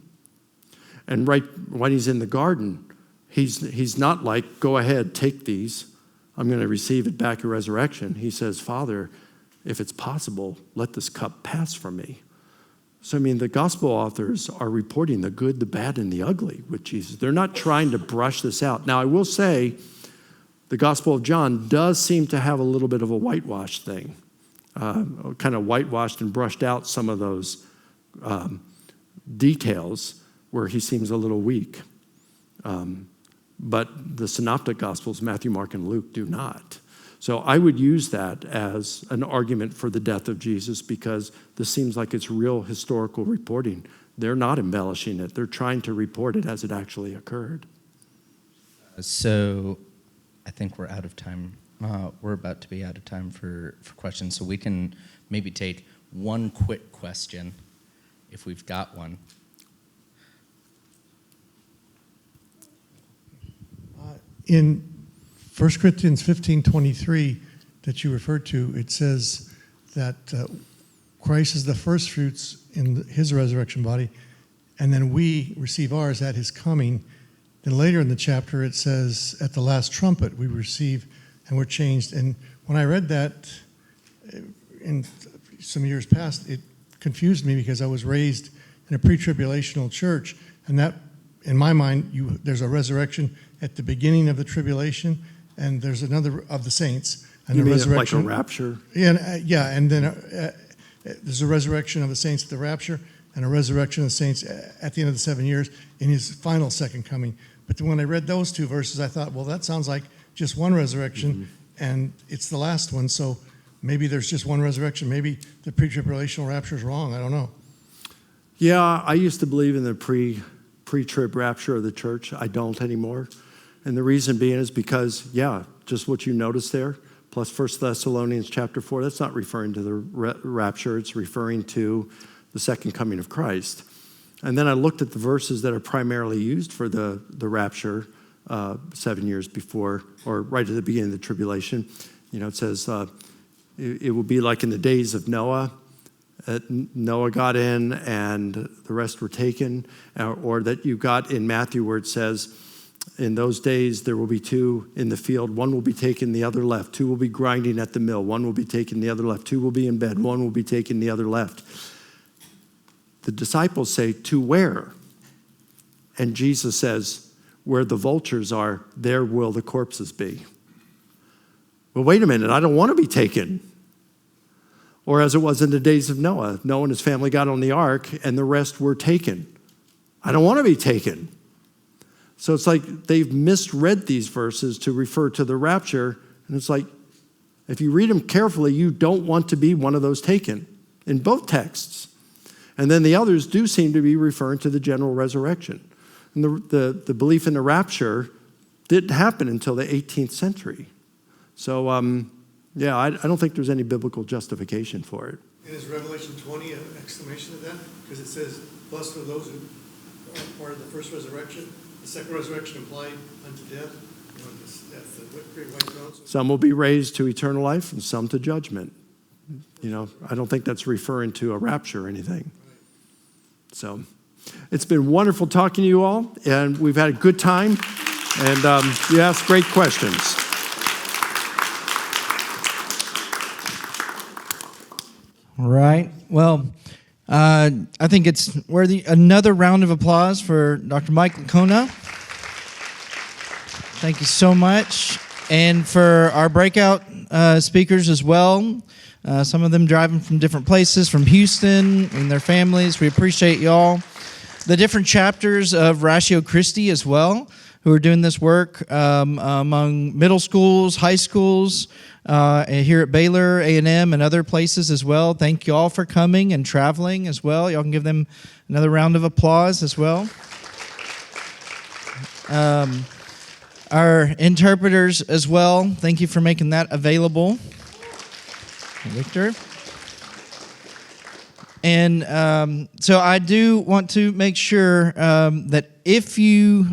And right when he's in the garden, he's not like, go ahead, take these. I'm going to receive it back at resurrection. He says, Father, if it's possible, let this cup pass from me. So, the gospel authors are reporting the good, the bad, and the ugly with Jesus. They're not trying to brush this out. Now, I will say, the Gospel of John does seem to have a little bit of a whitewash thing, kind of whitewashed and brushed out some of those details where he seems a little weak. But the synoptic Gospels, Matthew, Mark, and Luke, do not. So I would use that as an argument for the death of Jesus, because this seems like it's real historical reporting. They're not embellishing it. They're trying to report it as it actually occurred. So I think we're out of time. We're about to be out of time for questions, so we can maybe take one quick question if we've got one. In 1 Corinthians 15:23 that you referred to, it says that Christ is the first fruits in his resurrection body, and then we receive ours at his coming. Then later in the chapter, it says, at the last trumpet, we receive and we're changed. And when I read that in some years past, it confused me because I was raised in a pre-tribulational church. And that, in my mind, there's a resurrection at the beginning of the tribulation, and there's another of the saints. And you the mean resurrection, like a rapture? Yeah, and then there's a resurrection of the saints at the rapture, and a resurrection of the saints at the end of the 7 years in his final second coming. But then when I read those two verses, I thought, well, that sounds like just one resurrection, and it's the last one, so maybe there's just one resurrection. Maybe the pre-tribulational rapture is wrong. I don't know. Yeah, I used to believe in the pre-trib rapture of the church. I don't anymore. And the reason being is because, just what you noticed there, plus 1 Thessalonians chapter 4, that's not referring to the rapture. It's referring to the second coming of Christ. And then I looked at the verses that are primarily used for the rapture 7 years before, or right at the beginning of the tribulation. It says, it will be like in the days of Noah. Noah got in and the rest were taken. Or that you got in Matthew where it says, in those days there will be two in the field. One will be taken, the other left. Two will be grinding at the mill. One will be taken, the other left. Two will be in bed. One will be taken, the other left. The disciples say, to where? And Jesus says, where the vultures are, there will the corpses be. Well, wait a minute, I don't want to be taken. Or as it was in the days of Noah, Noah and his family got on the ark and the rest were taken. I don't want to be taken. So it's like they've misread these verses to refer to the rapture. And it's like, if you read them carefully, you don't want to be one of those taken in both texts. And then the others do seem to be referring to the general resurrection. And the belief in the rapture didn't happen until the 18th century. So, I don't think there's any biblical justification for it. And is Revelation 20 an exclamation of that? Because it says, blessed are those who are part of the first resurrection. The second resurrection implied unto death? That's the great white throne. Some will be raised to eternal life and some to judgment. I don't think that's referring to a rapture or anything. So it's been wonderful talking to you all, and we've had a good time, and you asked great questions. All right. Well, I think it's worthy another round of applause for Dr. Mike Licona. Thank you so much. And for our breakout speakers as well. Some of them driving from different places, from Houston and their families. We appreciate y'all. The different chapters of Ratio Christi as well, who are doing this work among middle schools, high schools, here at Baylor, A&M, and other places as well. Thank you all for coming and traveling as well. Y'all can give them another round of applause as well. Our interpreters as well, thank you for making that available. Victor. And so I do want to make sure that if you,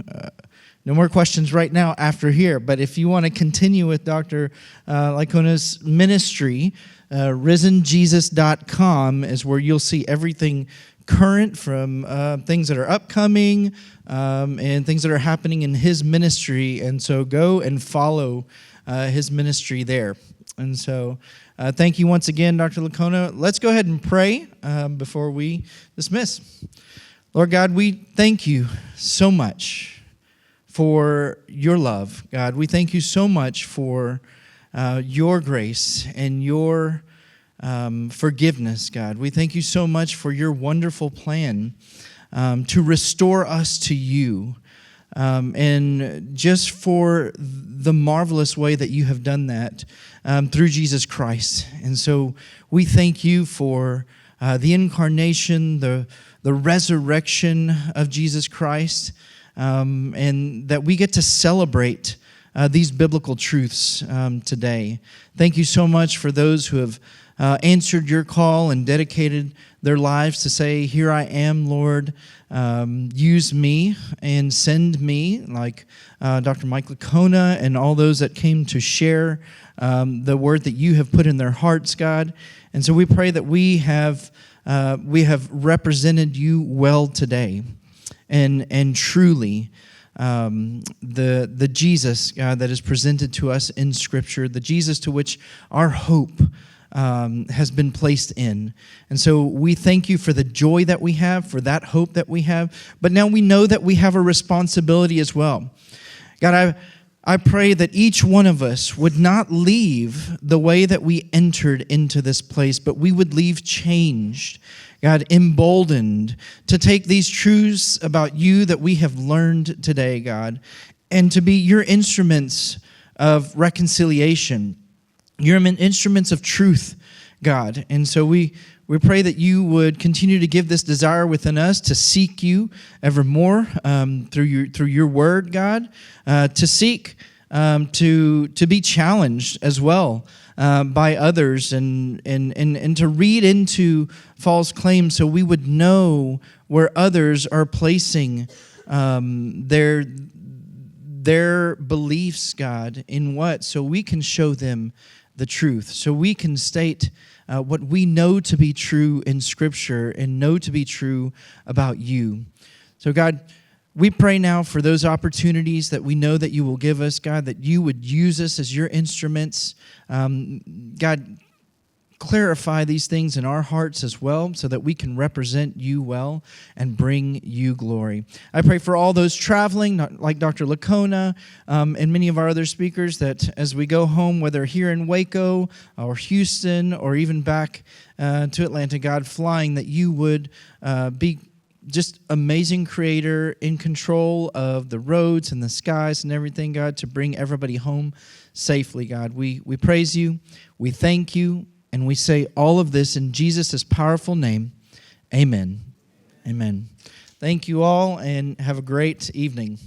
no more questions right now after here, but if you want to continue with Dr. Licona's ministry, risenjesus.com is where you'll see everything current from things that are upcoming and things that are happening in his ministry. And so go and follow his ministry there. And so thank you once again, Dr. Licona. Let's go ahead and pray before we dismiss. Lord God, we thank you so much for your love. God, we thank you so much for your grace and your forgiveness, God. We thank you so much for your wonderful plan to restore us to you. And just for the marvelous way that you have done that through Jesus Christ. And so we thank you for the incarnation, the resurrection of Jesus Christ, and that we get to celebrate these biblical truths today. Thank you so much for those who have answered your call and dedicated their lives to say, here I am, Lord, use me and send me, like Dr. Mike Licona and all those that came to share the word that you have put in their hearts, God. And so we pray that we have represented you well today, and truly the Jesus, God, that is presented to us in Scripture, the Jesus to which our hope has been placed in. And so we thank you for the joy that we have, for that hope that we have. But now we know that we have a responsibility as well. God, I pray that each one of us would not leave the way that we entered into this place, but we would leave changed, God, emboldened to take these truths about you that we have learned today, God, and to be your instruments of reconciliation. You're instruments of truth, God. And so we pray that you would continue to give this desire within us to seek you evermore through your word, God, to seek to be challenged as well by others and to read into false claims so we would know where others are placing their beliefs, God, in what, so we can show them the truth, so we can state what we know to be true in Scripture and know to be true about you. So God, we pray now for those opportunities that we know that you will give us, God, that you would use us as your instruments. God, clarify these things in our hearts as well so that we can represent you well and bring you glory. I pray for all those traveling, like Dr. Licona and many of our other speakers, that as we go home, whether here in Waco or Houston or even back to Atlanta, God, flying, that you would be just amazing creator in control of the roads and the skies and everything, God, to bring everybody home safely, God. We praise you, we thank you, and we say all of this in Jesus' powerful name. Amen. Amen. Thank you all, and have a great evening.